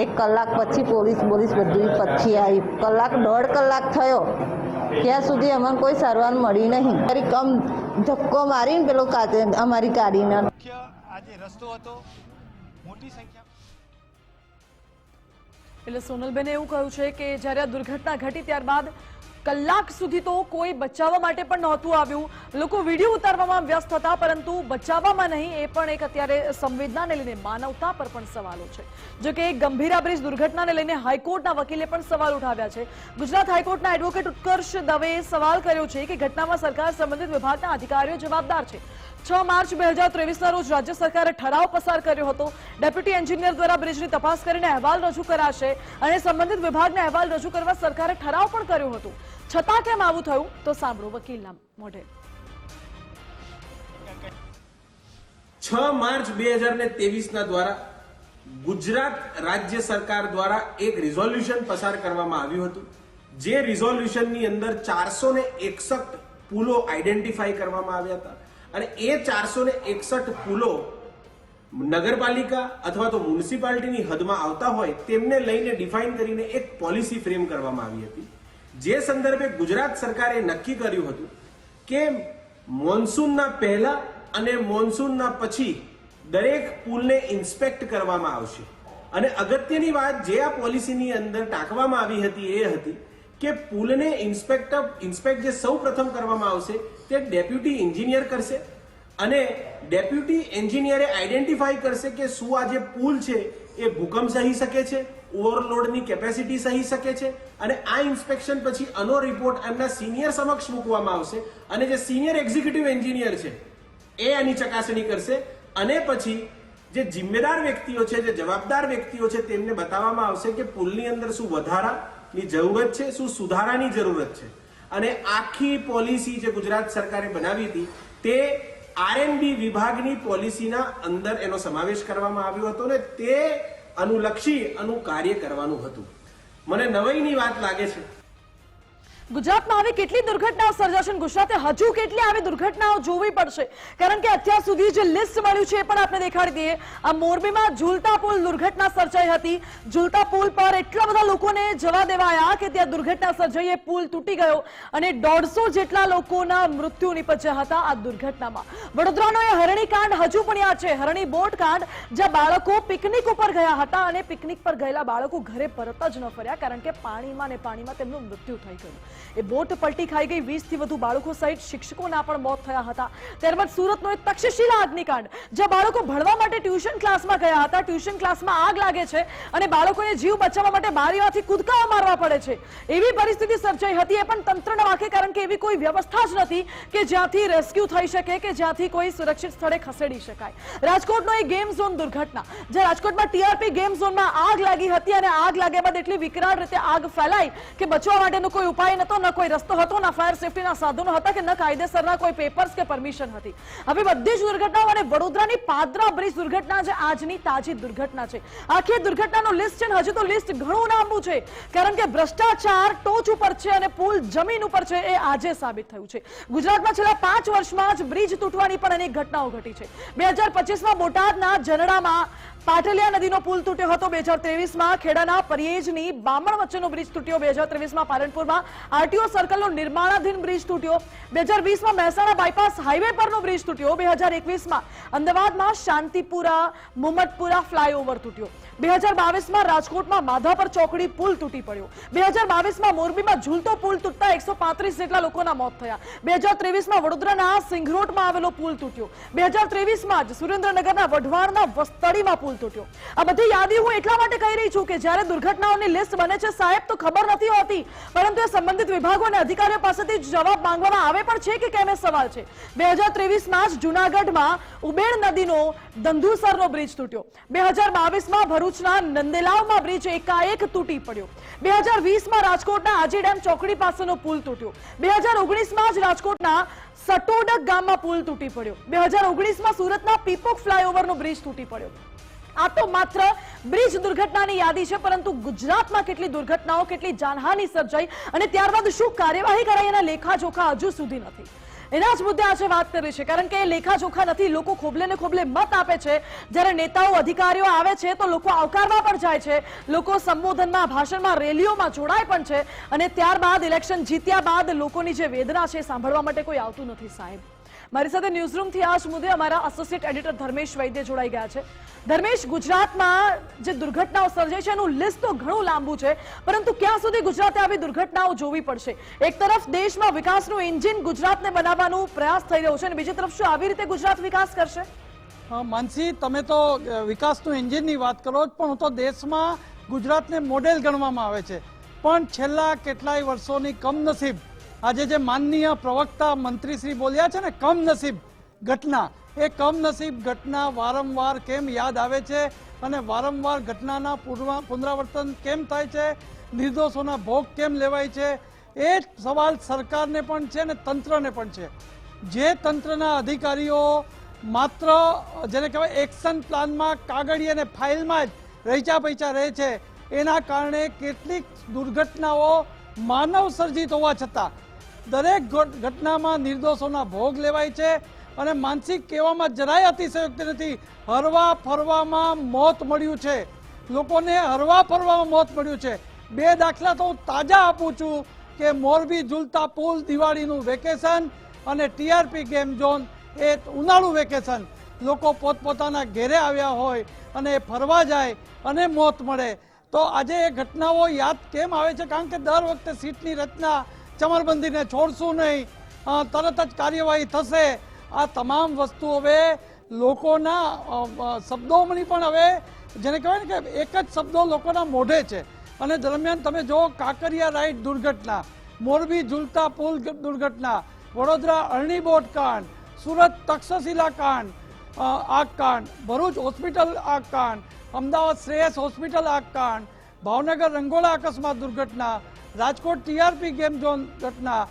1 કલાક પછી પોલીસ બધું પછી આવી. 1.5 કલાક થયો ત્યાં સુધી અમને કોઈ સારવાર મળી નહીં. ફરી કમ ધક્કો મારીને પેલો કાતે અમારી ગાડીના મુખ્ય આજે રસ્તો હતો મોટી સંખ્યા એટલે સોનલબેને એવું કહ્યું છે કે જ્યારે આ દુર્ઘટના ઘટી ત્યારબાદ કલાક સુધી તો કોઈ બચાવવા માટે પણ નહોતું આવ્યું. લોકો વિડીયો ઉતારવામાં વ્યસ્ત હતા, પરંતુ બચાવવામાં નહીં, એ પણ એક અત્યારે સંવેદનાને લઈને માનવતા પર પણ સવાલો છે. જો કે ગંભીરા બ્રિજ દુર્ઘટનાને લઈને હાઈકોર્ટના વકીલે પણ સવાલ ઉઠાવ્યા છે. ગુજરાત હાઈકોર્ટના એડવોકેટ ઉત્કર્ષ દવેએ સવાલ કર્યો છે કે ઘટનામાં સરકાર સંબંધિત વિભાગના અધિકારીઓ જવાબદાર છે. 6 માર્ચ 2023ના રોજ રાજ્ય સરકારે ઠરાવ પસાર કર્યો હતો. ડેપ્યુટી એન્જિનિયર દ્વારા બ્રિજની તપાસ કરીને અહેવાલ રજૂ કરાશે અને સંબંધિત વિભાગને અહેવાલ રજૂ કરવા સરકારે ઠરાવ પણ કર્યો હતો. છતાં કેમ આવું થયું, તો સાંભળો વકીલના મોઢે. 6 માર્ચ 2023ના દ્વારા ગુજરાત રાજ્ય સરકાર દ્વારા એક રિઝોલ્યુશન પસાર કરવામાં આવ્યું હતું. જે રિઝોલ્યુશનની અંદર 461 પુલો આઈડેન્ટિફાઈ કરવામાં આવ્યા હતા અને એ 461 પુલો નગરપાલિકા અથવા તો મ્યુનિસિપાલિટીની હદમાં આવતા હોય તેમને લઈને ડિફાઇન કરીને એક પોલિસી ફ્રેમ કરવામાં આવી હતી. જે સંદર્ભે ગુજરાત સરકારે નક્કી કર્યું હતું કે મોન્સૂનના પહેલા અને મોન્સૂનના પછી દરેક પુલને ઇન્સ્પેક્ટ કરવામાં આવશે. અને અગત્યની વાત જે આ પોલિસીની અંદર ટાંકવામાં આવી હતી એ હતી કે પુલને ઇન્સ્પેક્ટ જે સૌ પ્રથમ કરવામાં આવશે તે ડેપ્યુટી એન્જિનિયર કરશે અને ડેપ્યુટી એન્જિનિયરે આઈડેન્ટિફાઈ કરશે કે શું આ જે પુલ છે એ ભૂકંપ સહી શકે છે, ઓવરલોડની કેપેસિટી સહી શકે છે. અને આ ઇન્સ્પેક્શન પછી આનો રિપોર્ટ એમના સિનિયર સમક્ષ મૂકવામાં આવશે અને જે સિનિયર એક્ઝિક્યુટિવ એન્જિનિયર છે એ આની ચકાસણી કરશે અને પછી જે જિમ્મેદાર વ્યક્તિઓ છે, જે જવાબદાર વ્યક્તિઓ છે તેમને બતાવવામાં આવશે કે પુલની અંદર શું વધારાની જરૂરત છે, શું સુધારાની જરૂરત છે. અને આખી પોલિસી જે ગુજરાત સરકારે બનાવી હતી તે આરએનબી વિભાગની પોલિસીના અંદર એનો સમાવેશ કરવામાં આવ્યો હતો ને તે અનુલક્ષી આનું કાર્ય કરવાનું હતું. મને નવાઈની વાત લાગે છે ગુજરાતમાં આવી કેટલી દુર્ઘટનાઓ સર્જાશે, ગુજરાતે હજુ કેટલી આવી દુર્ઘટનાઓ જોવી પડશે, કારણ કે અત્યાર સુધી જે લિસ્ટ મળ્યું છે એ પણ આપણે દેખાડી દઈએ. આ મોરબીમાં ઝૂલતા પુલ દુર્ઘટના સર્જાઈ હતી. ઝૂલતા પુલ પર એટલા બધા લોકોને જવા દેવાયા કે ત્યાં દુર્ઘટના સર્જાઈ, એ પુલ તૂટી ગયો અને 150 જેટલા લોકોના મૃત્યુ નિપજ્યા હતા આ દુર્ઘટનામાં. વડોદરાનો એ હરણી કાંડ હજુ પણ યાદ છે, હરણી બોટ કાંડ, જ્યાં બાળકો પિકનિક ઉપર ગયા હતા અને પિકનિક પર ગયેલા બાળકો ઘરે પરત જ ન ફર્યા, કારણ કે પાણીમાં ને પાણીમાં તેમનું મૃત્યુ થઈ ગયું. એ બોટ પલટી ખાઈ ગઈ. 20 થી વધુ બાળકો સહિત શિક્ષકોના પણ મોત થયા હતા. ત્યારબાદ સુરતનો એક તક્ષશિલા અગ્નિકાંડ, જ્યાં બાળકો ભણવા માટે ટ્યુશન ક્લાસમાં ગયા હતા, ટ્યુશન ક્લાસમાં આગ લાગે છે અને બાળકોને જીવ બચાવવા માટે બારીમાંથી કૂદકાઓ મારવા પડે છે. એવી પરિસ્થિતિ સર્જાઈ હતી, એ પણ તંત્રના વાંકે, કારણ કે એવી કોઈ વ્યવસ્થા જ નથી કે જ્યાંથી રેસ્ક્યુ થઈ શકે, કે જ્યાંથી કોઈ સુરક્ષિત સ્થળે ખસેડી શકાય. રાજકોટનો એ ગેમ ઝોન દુર્ઘટના, જ્યાં રાજકોટમાં ટીઆરપી ગેમ ઝોનમાં આગ લાગી હતી અને આગ લાગ્યા બાદ એટલી વિકરાળ રીતે આગ ફેલાઈ કે બચવા માટેનો કોઈ ઉપાય નહોતો, ન કોઈ રસ્તો હતો, ના ફાયર સેફટીના સાધનો હતા કે ન કાયદેસરના કોઈ પેપર્સ કે પરમિશન હતી. હવે બધી જ દુર્ઘટનાઓ અને વડોદરાની પાદરા બ્રિજ દુર્ઘટના જે આજની તાજી દુર્ઘટના છે, આખી દુર્ઘટનાનું લિસ્ટ છે ને હજુ તો લિસ્ટ ઘણું લાંબુ છે, કારણ કે ભ્રષ્ટાચાર ટોચ ઉપર છે અને પુલ જમીન ઉપર છે, એ આજે સાબિત થયું છે. ગુજરાતમાં છેલ્લા 5 વર્ષમાં જ બ્રિજ તૂટવાની પણ અનેક ઘટનાઓ ઘટી છે. 2025માં બોટાદના જનડામાં પાટલિયા નદીનો પુલ તૂટ્યો હતો. 2023માં ખેડાના પરિયેજની બામણ વચ્ચેનો બ્રિજ તૂટ્યો. 2023માં પાલનપુરમાં આરટીઓ સર્કલનો નિર્માણાધીન બ્રિજ તૂટ્યો. 2020માં મહેસાણા બાયપાસ હાઈવે પરનો બ્રિજ તૂટ્યો. 2021માં અમદાવાદમાં શાંતિપુરા મુહમ્મદપુરા ફ્લાયઓવર તૂટ્યો. 2022માં રાજકોટમાં માધાપર ચોકડી પુલ તૂટી પડ્યો. 2022માં મોરબીમાં ઝૂલતો પુલ તૂટતા 135 જેટલા લોકોના મોત થયા. 2023માં વડોદરાના સિંગરોટમાં આવેલો પુલ તૂટ્યો. 2023માં જ સુરેન્દ્રનગરના વઢવાણના વસ્તડીમાં પુલ તૂટ્યો. આ બધી યાદી હું એટલા માટે કહી રહી છું કે જ્યારે દુર્ઘટનાઓની લિસ્ટ બને છે સાહેબ, તો ખબર નથી હોતી, પરંતુ એ સંબંધિત વિભાગો અને અધિકારીઓ પાસેથી જવાબ માંગવામાં આવે પણ છે કે કેમ એ સવાલ છે. 2023માં જ જૂનાગઢમાં ઉબેડ નદીનો ધંધુસરનો બ્રિજ તૂટ્યો. 2022માં ભરૂચના નંદેલાવમાં બ્રિજ એકાએક તૂટી પડ્યો. 2020માં રાજકોટના આજી ડેમ ચોકડી પાસેનો પુલ તૂટ્યો. 2019માં જ રાજકોટના સટોડક ગામમાં પુલ તૂટી પડ્યો. 2019માં સુરતના પીપોક ફ્લાયઓવરનો બ્રિજ તૂટી પડ્યો. આ તો માત્ર બ્રિજ દુર્ઘટનાની યાદી છે, પરંતુ ગુજરાતમાં કેટલી દુર્ઘટનાઓ, કેટલી જાનહાનિ સર્જાઈ અને ત્યારબાદ શું કાર્યવાહી કરાઈ એના લેખાજોખા હજુ સુધી નથી. એના જ મુદ્દે આજે વાત કરી છે, કારણ કે લેખાજોખા નથી. લોકો ખોબલે ને ખોબલે મત આપે છે. જ્યારે નેતાઓ અધિકારીઓ આવે છે તો લોકો આવકારવા પણ જાય છે, લોકો સંબોધનમાં ભાષણમાં રેલીઓમાં જોડાય પણ છે, અને ત્યારબાદ ઇલેક્શન જીત્યા બાદ લોકોની જે વેદના છે સાંભળવા માટે કોઈ આવતું નથી. સાહેબ, મારી સાથે ન્યૂઝરૂમથી આ જ મુદ્દે અમારા એસોસિએટ એડિટર ધર્મેશ વૈદ્ય જોડાઈ ગયા છે. ધર્મેશ, ગુજરાતમાં જે દુર્ઘટનાઓ સર્જાઈ છે એનું લિસ્ટ તો ઘણું લાંબુ છે, પરંતુ ક્યાં સુધી ગુજરાતે આવી દુર્ઘટનાઓ જોવી પડશે? એક તરફ દેશમાં વિકાસનું એન્જિન ગુજરાતને બનાવવાનો પ્રયાસ થઈ રહ્યો છે, અને બીજી તરફ શું આવી રીતે ગુજરાત વિકાસ કરશે? માનસી, તમે તો વિકાસનું એન્જિનની વાત કરો, પણ હું તો દેશમાં ગુજરાતને મોડેલ ગણવામાં આવે છે. પણ છેલ્લા કેટલાય વર્ષોની કમનસીબ, આજે જે માનનીય પ્રવક્તા મંત્રીશ્રી બોલ્યા છે ને, કમનસીબ ઘટના, એ કમનસીબ ઘટના વારંવાર કેમ યાદ આવે છે અને વારંવાર ઘટનાના પુનરાવર્તન કેમ થાય છે, નિર્દોષોના ભોગ કેમ લેવાય છે, એ સવાલ સરકારને પણ છે ને તંત્રને પણ છે. જે તંત્રના અધિકારીઓ માત્ર જેને કહેવાય એક્શન પ્લાનમાં, કાગળિયે અને ફાઇલમાં જ રહીચા પૈચા રહે છે, એના કારણે કેટલીક દુર્ઘટનાઓ માનવ સર્જિત હોવા છતાં દરેક ઘટનામાં નિર્દોષોના ભોગ લેવાય છે. અને માનસિક કહેવામાં જરાય અતિશયોક્તિ નથી. હરવા ફરવામાં મોત મળ્યું છે, લોકોને હરવા ફરવામાં મોત મળ્યું છે. બે દાખલા તો હું તાજા આપું છું કે મોરબી ઝૂલતા પુલ દિવાળીનું વેકેશન અને ટીઆરપી ગેમ ઝોન એ ઉનાળુ વેકેશન. લોકો પોતપોતાના ઘેરે આવ્યા હોય અને ફરવા જાય અને મોત મળે. તો આજે એ ઘટનાઓ યાદ કેમ આવે છે? કારણ કે દર વખતે સીટની રચના, ચમરબંધીને છોડશું નહીં, તરત જ કાર્યવાહી થશે. આ તમામ વસ્તુ હવે લોકોના શબ્દોની પણ હવે જેને કહેવાય ને કે એક જ શબ્દો લોકોના મોઢે છે. અને દરમિયાન તમે જો કાંકરિયા રાઈડ દુર્ઘટના, મોરબી ઝૂલતા પુલ દુર્ઘટના, વડોદરા અરણી બોટ કાંડ, સુરત તક્ષશિલા કાંડ, આગકાંડ, ભરૂચ હોસ્પિટલ આગકાંડ, અમદાવાદ શ્રેયસ હોસ્પિટલ આગકાંડ, ભાવનગર રંગોળા અકસ્માત દુર્ઘટના, રાજકોટ ટીઆરપી ગેમ ઝોન ઘટના,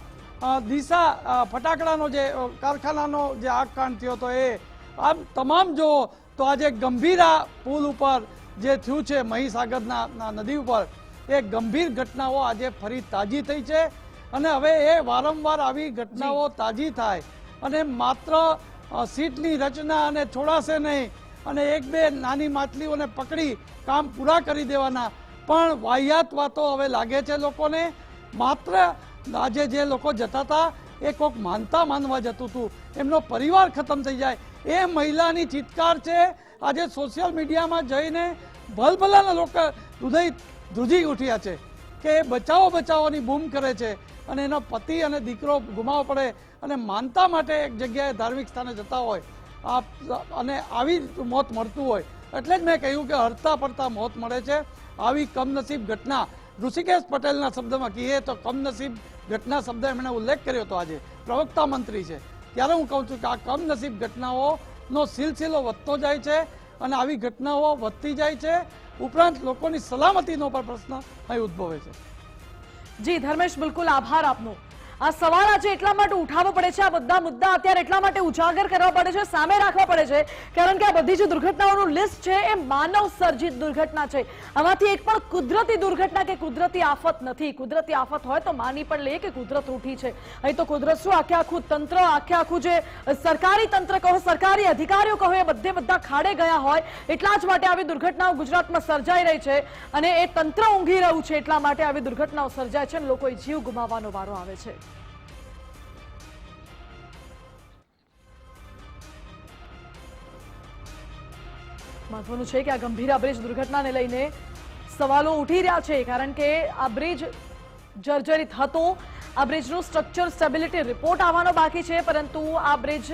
દિશા ફટાકડાનો જે કારખાનાનો જે આગકાંડ થયો હતો, એ આમ તમામ જો તો આજે ગંભીરા પુલ ઉપર જે થયું છે મહીસાગરના નદી ઉપર, એ ગંભીર ઘટનાઓ આજે ફરી તાજી થઈ છે. અને હવે એ વારંવાર આવી ઘટનાઓ તાજી થાય અને માત્ર સીટની રચના અને છોડાશે નહીં અને એક બે નાની માછલીઓને પકડી કામ પૂરા કરી દેવાના, પણ વાહિયાત વાતો હવે લાગે છે લોકોને. માત્ર આજે જે લોકો જતા હતા એ કોઈક માનવા જતું હતું, એમનો પરિવાર ખતમ થઈ જાય એ મહિલાની ચિત્કાર છે. આજે સોશિયલ મીડિયામાં જઈને ભલભલાના લોકો હૃદય ધ્રુજી ઉઠ્યા છે કે બચાવો બચાવોની બૂમ કરે છે અને એનો પતિ અને દીકરો ગુમાવવો પડે અને માનતા માટે એક જગ્યાએ ધાર્મિક સ્થાને જતા હોય અને આવી મોત મળતું હોય. એટલે જ મેં કહ્યું કે હરતા પડતા મોત મળે છે. આવી કમનસીબ ઘટના, ઋષિકેશ પટેલના શબ્દમાં કહીએ તો કમનસીબ ઘટના શબ્દ એમણે ઉલ્લેખ કર્યો હતો. આજે પ્રવક્તા મંત્રી છે ત્યારે હું કહું છું કે આ કમનસીબ ઘટનાઓનો સિલસિલો વધતો જાય છે અને આવી ઘટનાઓ વધતી જાય છે. ઉપરાંત લોકોની સલામતીનો પણ પ્રશ્ન અહીં ઉદ્ભવે છે. જી ધર્મેશ, બિલકુલ આભાર આપનો. આ સવાલ આજે એટલા માટે ઉઠાવવો પડે છે, આ બધા મુદ્દા અત્યારે એટલા માટે ઉજાગર કરવા પડે છે, સામે રાખવા પડે છે, કારણ કે આ બધી જે દુર્ઘટનાઓનું લિસ્ટ છે એ માનવ સર્જિત દુર્ઘટના છે. આમાંથી એક પણ કુદરતી દુર્ઘટના કે કુદરતી આફત નથી. કુદરતી આફત હોય તો માની પણ લઈએ કે કુદરત રૂઠી છે. અહીં તો કુદરત શું, આખું તંત્ર, આખું જે સરકારી તંત્ર કહો, સરકારી અધિકારીઓ કહો, એ બધા ખાડે ગયા હોય. એટલા જ માટે આવી દુર્ઘટનાઓ ગુજરાતમાં સર્જાઈ રહી છે અને એ તંત્ર ઊંઘી રહ્યું છે. એટલા માટે આવી દુર્ઘટનાઓ સર્જાય છે અને લોકોએ જીવ ગુમાવવાનો વારો આવે છે. મહત્વનું છે કે આ ગંભીરા બ્રિજ દુર્ઘટનાને લઈને સવાલો ઉઠી રહ્યા છે, કારણ કે આ બ્રિજ જર્જરિત હતો. આ બ્રિજનું સ્ટ્રક્ચર સ્ટેબિલિટી રિપોર્ટ આવવાનો બાકી છે, પરંતુ આ બ્રિજ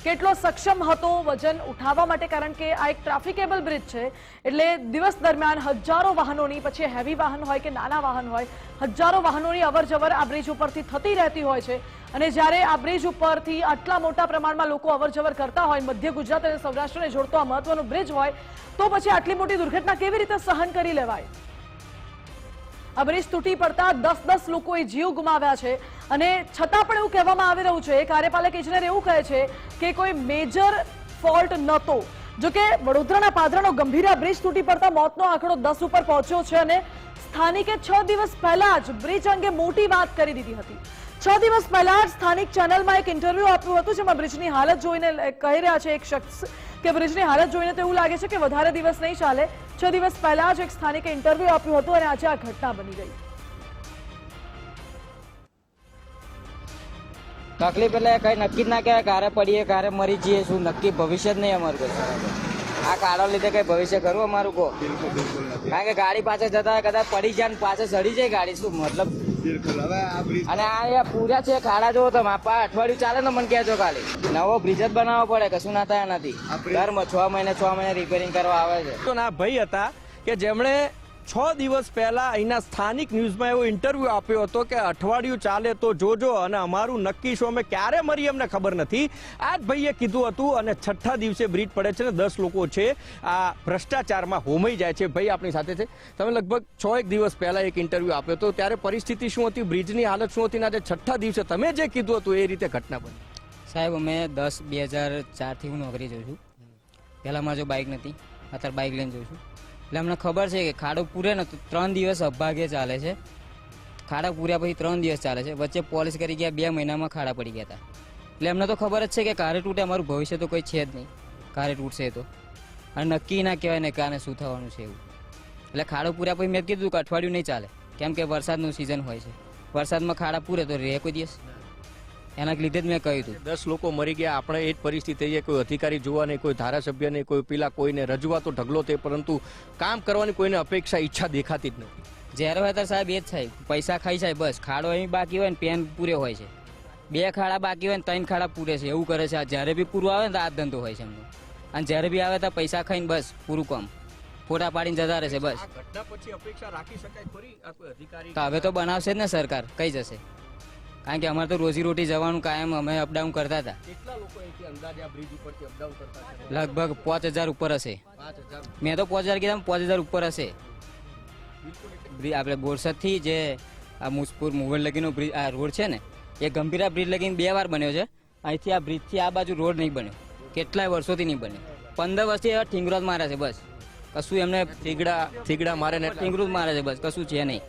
કેટલો સક્ષમ હતો વજન ઉઠાવવા માટે, કારણ કે આ એક ટ્રાફિકેબલ બ્રિજ છે. એટલે દિવસ દરમિયાન હજારો વાહનોની, પછી હેવી વાહન હોય કે નાના વાહન હોય, હજારો વાહનોની અવરજવર આ બ્રિજ ઉપરથી થતી રહેતી હોય છે. અને જ્યારે આ બ્રિજ ઉપરથી આટલા મોટા પ્રમાણમાં લોકો અવરજવર કરતા હોય, મધ્ય ગુજરાત અને સૌરાષ્ટ્રને જોડતો આ મહત્વનો બ્રિજ હોય, તો પછી આટલી મોટી દુર્ઘટના કેવી રીતે સહન કરી લેવાય? આ બ્રિજ તૂટી પડતા 10 લોકોએ જીવ ગુમાવ્યા છે અને છતાં પણ એવું કહેવામાં આવી રહ્યું છે, કાર્યપાલક ઇજનેર એવું કહે છે કે કોઈ મેજર ફોલ્ટ નહોતો. જોકે વડોદરાના પાદરાનો ગંભીરા બ્રિજ તૂટી પડતા મોતનો આંકડો 10 ઉપર પહોંચ્યો છે અને સ્થાનિકે 6 દિવસ પહેલા જ બ્રિજ અંગે મોટી વાત કરી દીધી હતી. 6 દિવસ પહેલા જ સ્થાનિક ચેનલમાં એક ઇન્ટરવ્યુ આપ્યું હતું, જેમાં બ્રિજની હાલત જોઈને કહી રહ્યા છે એક શખ્સ કે બ્રિજની હાલત જોઈને તો એવું લાગે છે કે વધારે દિવસ નહીં ચાલે. 6 દિવસ પહેલા જ એક સ્થાનિકે ઇન્ટરવ્યુ આપ્યું હતું અને આજે આ ઘટના બની ગઈ. તકલીફ એટલે કઈ નક્કી જ ના કહેવાય, ક્યારે પડીએ ક્યારે મરી જઈએ, શું નક્કી ભવિષ્ય જ નહીં અમારું કોઈ. આ કાળો લીધે કઈ ભવિષ્ય કરવું અમારું કહો, કારણ કે ગાડી પાછળ જતા હોય કદાચ પડી જાય ને પાછળ ચડી જાય ગાડી, શું મતલબ. અને આ પૂરા છે ખાડા જોવો તમે, અઠવાડિયું ચાલે ને મને કહેજો, ખાલી નવો બ્રિજ જ બનાવવો પડે, કશું ના થાય નથી. દર 6 મહિને રિપેરિંગ કરવા આવે છે. તો ના ભાઈ હતા કે જેમણે 6 દિવસ પહેલા અહીંના સ્થાનિક ન્યૂઝમાં એવો ઇન્ટરવ્યુ આપ્યો હતો કે અઠવાડિયું ચાલે તો જોજો અને અમારું નક્કી શું અમે ક્યારે મરી અમને ખબર નથી. આ જ ભાઈએ કીધું હતું અને 6થા દિવસે બ્રિજ પડે છે ને 10 લોકો છે આ ભ્રષ્ટાચારમાં હોમાઈ જાય છે. ભાઈ આપણી સાથે છે, તમે લગભગ 6 દિવસ પહેલા એક ઇન્ટરવ્યુ આપ્યો હતો, ત્યારે પરિસ્થિતિ શું હતી, બ્રિજની હાલત શું હતી, આજે 6થા દિવસે તમે જે કીધું હતું એ રીતે ઘટના બની. સાહેબ અમે 10/2004થી હું નોકરી જોઉં છું. પહેલાં મારે જો બાઇક નથી, અત્યારે બાઇક લઈને જોઉં છું. એટલે અમને ખબર છે કે ખાડો પૂરે ને 3 દિવસ અભાગે ચાલે છે. ખાડા પૂર્યા પછી 3 દિવસ ચાલે છે. વચ્ચે પોલિશ કરી ગયા, 2 મહિનામાં ખાડા પડી ગયા હતા. એટલે અમને તો ખબર જ છે કે કારે તૂટે, અમારું ભવિષ્ય તો કોઈ છે જ નહીં. કારે તૂટશે તો અને નક્કી ના કહેવાય ને કાને શું થવાનું છે એવું. એટલે ખાડો પૂર્યા પછી મેં કીધું કે અઠવાડિયું નહીં ચાલે, કેમ કે વરસાદનું સિઝન હોય છે. વરસાદમાં ખાડા પૂરે તો રહે કોઈ દિવસ, એના લીધે જ મેં કહ્યું હતું. 10 લોકો મરી ગયા, આપણે એ જ પરિસ્થિતિ છે, કોઈ અધિકારી જોવા નહીં, કોઈ ધારાસભ્ય નહીં, કોઈ પેલા કોઈને રજૂઆતો ઢગલો તે, પરંતુ કામ કરવાની કોઈને અપેક્ષા ઈચ્છા દેખાતી જ નથી. જ્યારે હોય ત્યારે સાહેબ એ જ થાય, પૈસા ખાઈ જાય બસ. ખાડો અહીં બાકી હોય ને પેન પૂરે હોય છે, 2 ખાડા બાકી હોય ને 3 ખાડા પૂરે છે, એવું કરે છે. જ્યારે બી પૂરું આવે ને તો આ ધંધો હોય છે એમનો, અને જ્યારે બી આવે તો પૈસા ખાઈને બસ પૂરું કામ ફોટા પાડીને જતા રહેશે બસ. ઘટના પછી અપેક્ષા રાખી શકાય ખરી આ કોઈ અધિકારી? હવે તો બનાવશે જ ને સરકાર, કઈ જશે, કારણ કે અમારે તો રોજી રોટી જવાનું કાયમ અમે અપડાઉન કરતા હતા. કેટલા લોકો અહીંથી અંદાજે આ બ્રિજ ઉપરથી અપડાઉન કરતા છે? લગભગ 5000 ઉપર હશે. 5000? મેં તો 5000 કીધા, 5000 ઉપર હશે. આપણે બોરસદથી જે આ મુસપુર મુગલ લગીનો બ્રિજ, આ રોડ છે ને, એ ગંભીરા બ્રિજ લગીને 2 વાર બન્યો છે. અહીંથી આ બ્રિજથી આ બાજુ રોડ નહીં બન્યો, કેટલાય વર્ષોથી નહીં બન્યો. 15 વર્ષથી એવા ઠીંગરો જ મારે છે બસ, કશું એમને થીગડા મારે ને ઠીંગરું જ મારે છે બસ, કશું છે નહીં.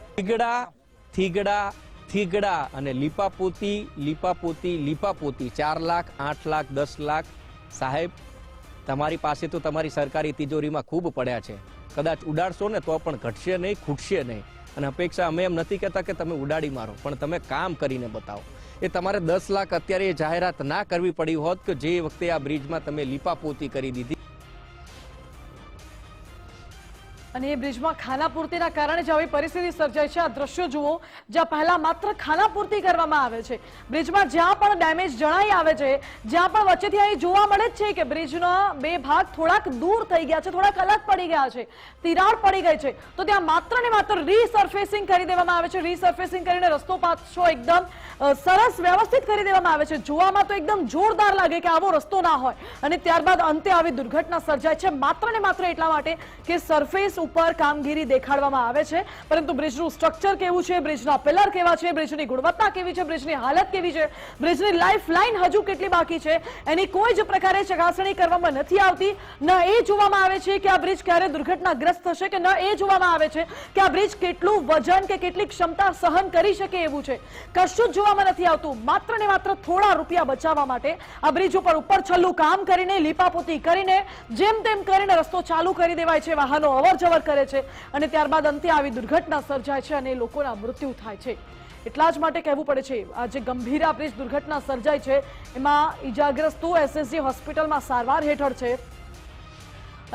થીગડા અને લીપાપોતી 4 લાખ 8 લાખ 10 લાખ. સાહેબ તમારી પાસે તો તમારી સરકારી તિજોરીમાં ખૂબ પડ્યા છે, કદાચ ઉડાડશો ને તો પણ ઘટશે નહીં, ખૂટશે નહીં. અને અપેક્ષા અમે એમ નથી કહેતા કે તમે ઉડાડી મારો, પણ તમે કામ કરીને બતાવો. એ તમારે 10 લાખ અત્યારે એ જાહેરાત ના કરવી પડી હોત કે જે વખતે આ બ્રિજમાં તમે લીપાપોતી કરી દીધી. અને એ બ્રિજમાં ખાનાપૂર્તિના કારણે જ આવી પરિસ્થિતિ સર્જાય છે. આ દ્રશ્યો જુઓ, જ્યાં પહેલા માત્ર ખાનાપૂર્તિ કરવામાં આવે છે, બ્રિજમાં જ્યાં પણ ડેમેજ જણાઈ આવે છે, જ્યાં પણ વચ્ચેથી અહીં જોવા મળે જ છે કે બ્રિજના 2 ભાગ થોડાક દૂર થઈ ગયા છે, થોડાક અલગ પડી ગયા છે, તિરાડ પડી ગઈ છે, તો ત્યાં માત્ર ને માત્ર રીસર્ફેસિંગ કરી દેવામાં આવે છે. રીસર્ફેસિંગ કરીને રસ્તો પાછો એકદમ સરસ વ્યવસ્થિત કરી દેવામાં આવે છે. જોવામાં તો એકદમ જોરદાર લાગે કે આવો રસ્તો ના હોય, અને ત્યારબાદ અંતે આવી દુર્ઘટના સર્જાય છે, માત્ર ને માત્ર એટલા માટે કે સરફેસ ઉપર કામગીરી દેખાડવામાં આવે છે. પરંતુ બ્રિજનું સ્ટ્રક્ચર કેવું છે, બ્રિજના પિલર કેવા છે, બ્રિજની ગુણવત્તા કેવી છે, બ્રિજની હાલત કેવી છે, બ્રિજની લાઈફ લાઈન હજુ કેટલી બાકી છે, એની કોઈ જ પ્રકારે ચકાસણી કરવામાં નથી આવતી. ન એ જોવામાં આવે છે કે આ બ્રિજ ક્યારે દુર્ઘટનાગ્રસ્ત થશે, કે ન એ જોવામાં આવે છે કે આ બ્રિજ કેટલું વજન કે કેટલી ક્ષમતા સહન કરી શકે એવું છે. કશું જ જોવામાં નથી આવતું. માત્ર ને માત્ર થોડા રૂપિયા બચાવવા માટે આ બ્રિજ ઉપર છલ્લું કામ કરીને, લીપાપોતી કરીને, જેમ તેમ કરીને રસ્તો ચાલુ કરી દેવાય છે, વાહનો અવર કરે છે, અને ત્યારબાદ અંતે આવી દુર્ઘટના સર્જાય છે અને લોકોના મૃત્યુ થાય છે. એટલા જ માટે કહેવું પડે છે, આ જે ગંભીરા બ્રિજ દુર્ઘટના સર્જાય છે એમાં ઈજાગ્રસ્તો SSG હોસ્પિટલમાં સારવાર હેઠળ છે,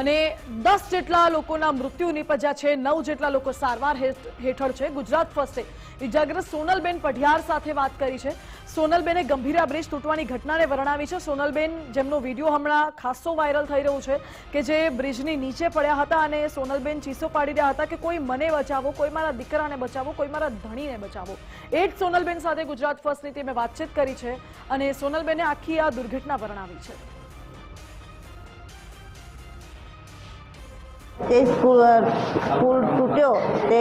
અને 10 જેટલા લોકોના મૃત્યુ નિપજ્યા છે, 9 જેટલા લોકો સારવાર હેઠળ છે. ગુજરાત ફર્સ્ટે ઈજાગ્રસ્ત સોનલબેન પઢિયાર સાથે વાત કરી છે. સોનલબેને ગંભીરા બ્રિજ તૂટવાની ઘટનાને વર્ણવી છે. સોનલબેન, જેમનો વિડીયો હમણાં ખાસો વાયરલ થઈ રહ્યો છે, કે જે બ્રિજની નીચે પડ્યા હતા અને સોનલબેન ચીસો પાડી રહ્યા હતા કે કોઈ મને બચાવો, કોઈ મારા દીકરાને બચાવો, કોઈ મારા ધણીને બચાવો. એ જ સોનલબેન સાથે ગુજરાત ફર્સ્ટની ટીમે વાતચીત કરી છે અને સોનલબેને આખી આ દુર્ઘટના વર્ણવી છે. તે પુલ તૂટ્યો તે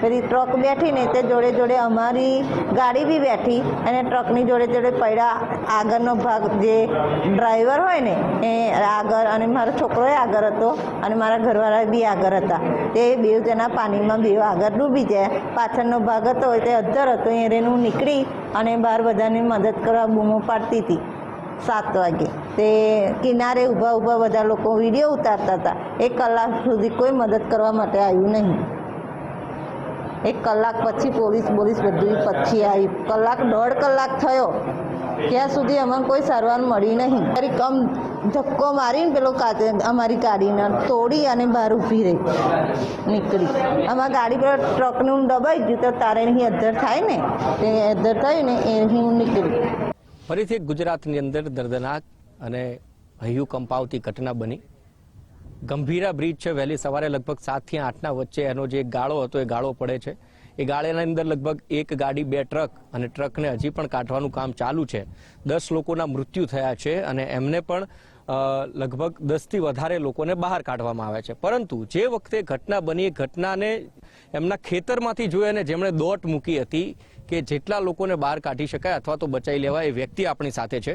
પેલી ટ્રક બેઠી ને તે જોડે જોડે અમારી ગાડી બી બેઠી અને ટ્રકની જોડે જોડે પડ્યા આગળનો ભાગ જે ડ્રાઈવર હોય ને એ આગળ અને મારો છોકરો આગળ હતો અને મારા ઘરવાળા બી આગળ હતા. તે બે જણા પાણીમાં બે આગળ ડૂબી ગયા. પાછળનો ભાગ હતો તે અદ્ધર હતો એરેનું નીકળી અને બહાર બધાની મદદ કરવા બૂમો પાડતી હતી. 7 વાગે તે કિનારે ઊભા ઊભા બધા લોકો વિડીયો ઉતારતા હતા. 1 કલાક સુધી કોઈ મદદ કરવા માટે આવ્યું નહીં. 1 કલાક પછી પોલીસ બધું પછી આવી. 1.5 કલાક થયો ત્યાં સુધી અમને કોઈ સારવાર મળી નહીં. કમ ધક્કો મારીને પેલો અમારી ગાડીને તોડી અને બહાર ઊભી રહી નીકળી. અમારી ગાડી પર ટ્રકનું દબાઈ ગયું તો તારે અહીં અદ્ધર થાય ને તે અદ્ધર થયું ને એ હું નીકળી. ફરીથી ગુજરાતની અંદર દર્દનાક અને હૈયું કંપાવતી ઘટના બની. ગંભીરા બ્રિજ છે, વહેલી સવારે લગભગ 7 થી 8ના વચ્ચે એનો જે ગાળો હતો એ ગાળો પડે છે. એ ગાળાની અંદર લગભગ 1 ગાડી 2 ટ્રક અને ટ્રકને હજી પણ કાઢવાનું કામ ચાલુ છે. 10 લોકોના મૃત્યુ થયા છે અને એમને પણ લગભગ 10 થી વધારે લોકોને બહાર કાઢવામાં આવ્યા છે. પરંતુ જે વખતે ઘટના બની એ ઘટનાને એમના ખેતરમાંથી જોઈ અને જેમણે દોટ મૂકી હતી કે જેટલા લોકોને બહાર કાઢી શકાય અથવા તો બચાવી લેવાય એ વ્યક્તિ આપણી સાથે છે.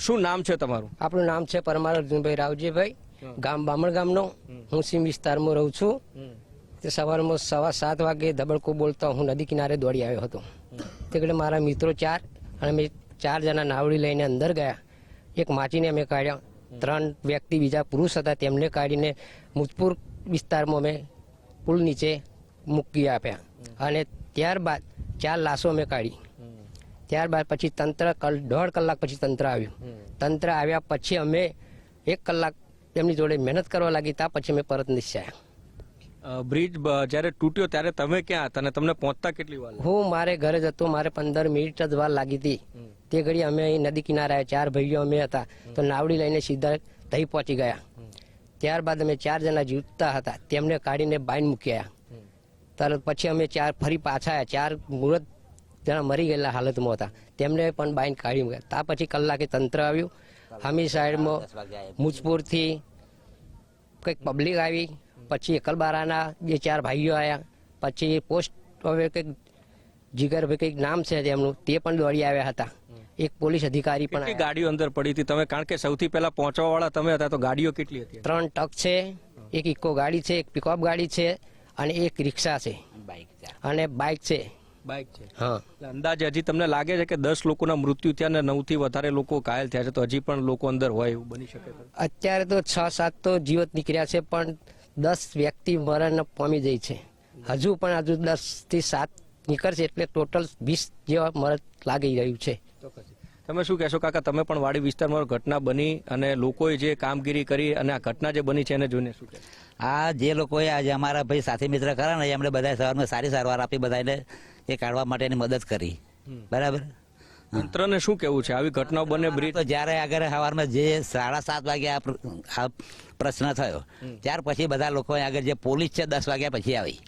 શું નામ છે તમારું? આપણું નામ છે પરમાર અર્જુનભાઈ રાવજીભાઈ, ગામ બામણ ગામનો. હું સીમ વિસ્તારમાં રહું છું. તે સવારમાં 7:15 વાગે ધબડકો બોલતા હું નદી કિનારે દોડી આવ્યો હતો. તે ઘડે મારા મિત્રો 4 અને અમે 4 જણા નાવડી લઈને અંદર ગયા. એક માચીને અમે કાઢ્યા. 3 વ્યક્તિ બીજા પુરુષ હતા તેમને કાઢીને મુજપુર વિસ્તારમાં અમે પુલ નીચે મૂકી આપ્યા અને ત્યારબાદ 4 લાશો અમે કાઢી. ત્યારબાદ પછી તંત્ર 1.5 કલાક પછી તંત્ર આવ્યું. તંત્ર આવ્યા પછી અમે 1 કલાક એમની જોડે મહેનત કરવા લાગી. ત્યાં પછી અમે પરત નિશ્ચાયા. બ્રિજ જ્યારે તૂટ્યો ત્યારે તમે ક્યાં હતા અને તમને પહોંચતા કેટલી વાર? હું મારે ઘરે જ હતો. મારે 15 મિનિટ જ વાર લાગી હતી. તે ઘડી અમે અહીં નદી કિનારે આવ્યા. 4 ભાઈઓ અમે હતા તો નાવડી લઈને સીધા તહીં પહોંચી ગયા. ત્યારબાદ અમે 4 જણા જીવતા હતા તેમને કાઢીને બાઈન મૂકી આવ્યા. તરત પછી અમે 4 ફરી પાછા આવ્યા. 4 મૃત જણા મરી ગયેલા હાલતમાં હતા તેમને પણ બાઈન કાઢી મૂક્યા. ત્યાં પછી કલાકે તંત્ર આવ્યું. હમી સાઈડમાં મુજપુરથી કંઈક પબ્લિક આવી. પછી એકલબારાના 2-4 ભાઈઓ આવ્યા. પછી પોસ્ટ હવે કંઈક જીગરભાઈ કંઈક નામ છે તેમનું તે પણ દોડી આવ્યા હતા. એક પોલીસ અધિકારી પણ. કેટલી ગાડીઓ અંદર પડી હતી તમે? કારણ કે સૌથી પહેલા પહોંચવા વાળા તમે હતા તો ગાડીઓ કેટલી હતી? 3 ટ્રક છે, એક ઇકો ગાડી છે, એક પિકઅપ ગાડી છે અને એક રિક્ષા છે અને બાઇક છે. હા. અંદાજે હજી તમને લાગે છે કે 10 લોકોના મૃત્યુ થયા અને 9 થી વધારે લોકો ઘાયલ થયા છે તો હજી પણ લોકો અંદર હોય એવું બની શકે? અત્યારે તો 6-7 તો જીવત નીકળ્યા છે પણ 10 વ્યક્તિ મરણ પામી જાય છે. હજુ 10 થી 7 નીકળશે એટલે ટોટલ 20 જેવા મરણ લાગી રહ્યું છે. તમે શું કહેશો કાકા? તમે પણ વાડી વિસ્તારમાં ઘટના બની અને લોકોએ જે કામગીરી કરી અને આ ઘટના જે બની છે એને જોઈને શું કહેશો? આ જે લોકોએ આજે અમારા ભાઈ સાથી મિત્ર ખરા ને એમણે બધા સવારમાં સારી સારવાર આપી બધાને એ કાઢવા માટેની મદદ કરી. બરાબર. તંત્રને શું કેવું છે આવી ઘટનાઓ બને? બ્રિજ તો જ્યારે આગળ સવારમાં જે 7:30 વાગે આ પ્રશ્ન થયો ત્યાર પછી બધા લોકો આગળ જે પોલીસ છે 10 વાગ્યા પછી આવી.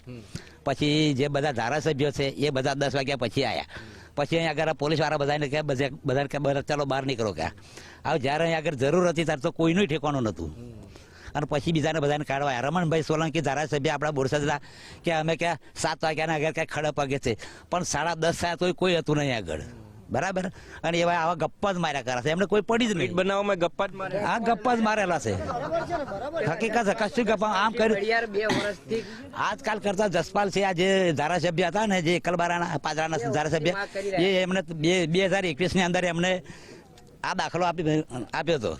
પછી જે બધા ધારાસભ્યો છે એ બધા 10 વાગ્યા પછી આવ્યા. પછી અહીં આગળ પોલીસ વાળા બધાને કહે બધા ચાલો બહાર નીકળો કે હવે જ્યારે અહીં આગળ જરૂર હતી ત્યારે તો કોઈનું ઠેકાણું નહોતું. અને પછી બીજાને બધાને કાઢવા. રમણભાઈ સોલંકી ધારાસભ્ય આપણા બોરસદના કે અમે ક્યાં 7 વાગ્યાના આગળ ક્યાંક ખડે પગે છે પણ 10:30 થયા તો કોઈ હતું નહીં આગળ. બરાબર. અને એવા આવા ગપ્પા જ માર્યા કરે છે. એમને કોઈ પડી જ નહીં. બનાવવામાં ગપ્પા જ મારે. હા, ગપ્પા જ મારેલા છે. હકીકત કશું ગપ્પા આમ કર્યું. આજકાલ કરતા જસપાલ છે આ જે ધારાસભ્ય હતા ને જે એકલબારાના પાદરાના ધારાસભ્ય એ એમને 2021 ની અંદર એમને આ દાખલો આપ્યો હતો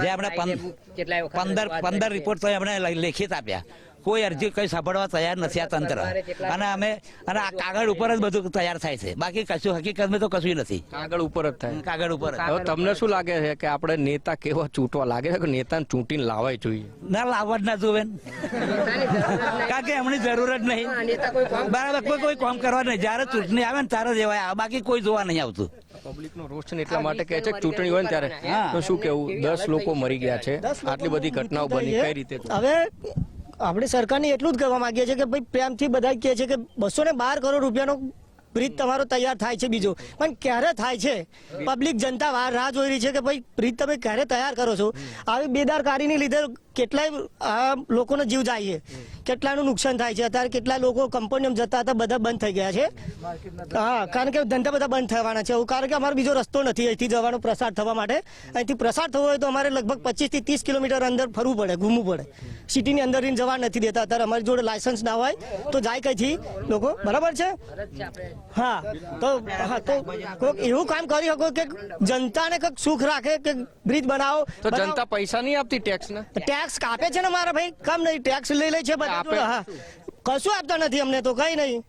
જે આપણે 15 રિપોર્ટ તો એમણે લેખિત આપ્યા. કોઈ અરજી કઈ સાંભળવા તૈયાર નથી આ તંત્ર. અને આ કાગળ ઉપર જ બધું તૈયાર થાય છે. બાકી કશું હકીકતમાં તો કશું નથી. કાગળ ઉપર જ થાય. કાગળ ઉપર. હવે તમને શું લાગે છે કે આપણે નેતા કેવા ચૂંટવા લાગે છે કે નેતાને ચૂંટીને લાવવા જોઈએ? ના, લાવવા જ ના જોવે. કારણ કે એમની જરૂર જ નહીં. બરાબર. કોઈ કામ કરવા નહીં. જયારે ચૂંટણી આવે ને ત્યારે જ એવા. બાકી કોઈ જોવા નહીં આવતું. પબ્લિક નો રોષ છે એટલા માટે કહે છે ચૂંટણી હોય ને ત્યારે. તો શું કેવું? 10 લોકો મરી ગયા છે. આટલી બધી ઘટનાઓ બની કઈ રીતે? હવે આપણે સરકારને એટલું જ કહેવા માંગીએ છીએ કે ભાઈ પ્રેમથી બધા કહે છે કે 212 કરોડ રૂપિયાનો બ્રિજ તમારો તૈયાર થાય છે બીજો, પણ ક્યારે થાય છે? પબ્લિક જનતા રાહ જોઈ રહી છે કે ભાઈ બ્રિજ તમે ક્યારે તૈયાર કરો છો? આવી બેદરકારીની લીધે કેટલાય આ લોકોનો જીવ જાય છે, કેટલાનું નુકસાન થાય છે. અત્યારે કેટલા લોકો કંપનીમાં જતા હતા બધા બંધ થઈ ગયા છે. હા, કારણ કે ધંધા બધા બંધ થવાના છે. કારણ કે અમારો બીજો રસ્તો નથી અહીંથી જવાનો પ્રસાર થવા માટે. અહીંથી પ્રસાર થવો હોય તો અમારે લગભગ 25 થી 30 કિલોમીટર અંદર ફરવું પડે, ઘૂમવું પડે. સિટીની અંદર જવા નથી દેતા. અત્યારે અમારી જોડે લાયસન્સ ના હોય તો જાય કઈથી લોકો, બરાબર છે? હા, તો કોઈક એવું કામ કરી શકો કે જનતાને કંઈક સુખ રાખે કે બ્રિજ બનાવો. તો જનતા પૈસા નહીં આપતી ટેક્સ ને? ટેક્સ કાપે છે ને મારા ભાઈ, કામ નહીં ટેક્સ લઈ લે છે બધા જોડે. હા, કશું આપતા નથી અમને તો, કઈ નહીં.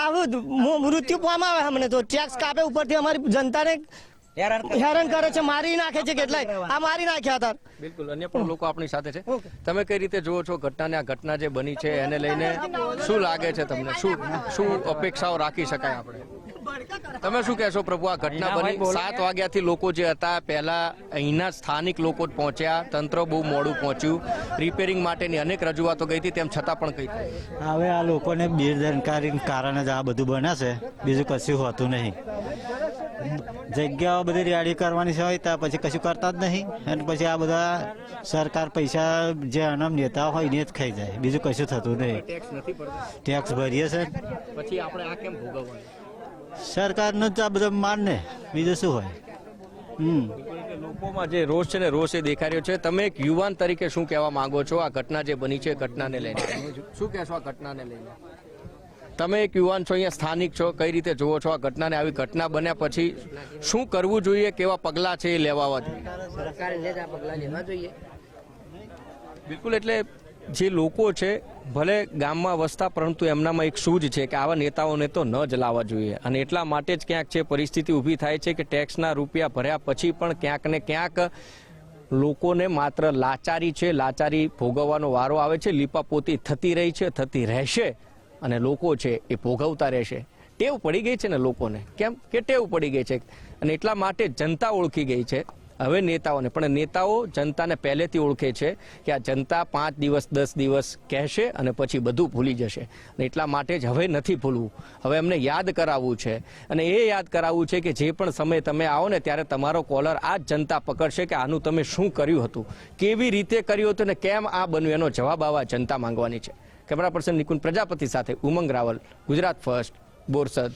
આવું મૃત્યુ પામે અમને તો ટેક્સ કાપે, ઉપરથી અમારી જનતાને હેરાન કરે છે, મારી નાખે છે. કેટલાય આ મારી નાખ્યા હતા. બિલકુલ, અન્ય પણ લોકો આપણી સાથે છે. તમે કઈ રીતે જુઓ છો ઘટનાને? આ ઘટના જે બની છે એને લઈને શું લાગે છે તમને? શું અપેક્ષાઓ રાખી શકાય આપણે? તમે શું કહેશો પ્રભુ? આ ઘટના બની 7 વાગ્યાથી લોકો જે હતા પહેલા અહીંના સ્થાનિક લોકો જ પહોંચ્યા, તંત્ર બહુ મોડું પહોંચ્યું, રિપેરિંગ માટેની અનેક રજૂઆતો ગઈ હતી, તેમ છતાં પણ કઈ હવે આ લોકોને બેદરકારીના કારણે જ આ બધું બને છે, બીજું કશું હોતું નહીં. જગ્યાઓ બધી રેડી કરવાની હોય ત્યાં પછી કશું કરતા જ નહીં, અને પછી આ બધા સરકાર પૈસા જે અનામ નેતા હોય ને જ ખાઈ જાય, બીજું કશું થતું નહીં. ટેક્સ ભરીએ છે, પછી આપણે આ કેમ ભોગવવાનું? સરકારનું જ આ બધું માન ને, બીજું શું હોય. લોકોમાં જે રોષ છે ને રોષ એ દેખાઈ રહ્યો છે. તમે એક યુવાન તરીકે શું કહેવા માંગો છો આ ઘટના જે બની છે ઘટનાને લઈને? શું કહેશો આ ઘટનાને લઈને? તમે એક યુવાન છો, અહીંયા સ્થાનિક છો, કઈ રીતે જુઓ છો આ ઘટનાને? આવી ઘટના બન્યા પછી શું કરવું જોઈએ, કેવા પગલાં છે એ લેવા જોઈએ? બિલકુલ, એટલે જે લોકો છે ભલે ગામમાં વસતા, પરંતુ એમનામાં એક સૂઝ છે કે આવા નેતાઓને તો ન જ લાવવા જોઈએ. અને એટલા માટે જ ક્યાંક છે પરિસ્થિતિ ઊભી થાય છે કે ટેક્સના રૂપિયા ભર્યા પછી પણ ક્યાંક ને ક્યાંક લોકોને માત્ર લાચારી છે, લાચારી ભોગવવાનો વારો આવે છે. લીપાપોતી થતી રહી છે, થતી રહેશે, અને લોકો છે એ ભોગવતા રહેશે. ટેવ પડી ગઈ છે ને લોકોને, કેમ કે ટેવ પડી ગઈ છે. અને એટલા માટે જનતા ઓળખી ગઈ છે હવે નેતાઓને. પણ નેતાઓ જનતાને પહેલેથી ઓળખે છે કે આ જનતા 5 દિવસ 10 દિવસ કહેશે અને પછી બધું ભૂલી જશે. અને એટલા માટે જ હવે નથી ભૂલવું, હવે એમને યાદ કરાવવું છે. અને એ યાદ કરાવવું છે કે જે પણ સમય તમે આવો ને ત્યારે તમારો કોલર આ જ જનતા પકડશે કે આનું તમે શું કર્યું હતું, કેવી રીતે કર્યું હતું, ને કેમ આ બન્યું, એનો જવાબ આવા જનતા માંગવાની છે. કેમેરા પર્સન નિકુંજ પ્રજાપતિ સાથે ઉમંગ રાવલ, ગુજરાત ફર્સ્ટ, બોરસદ.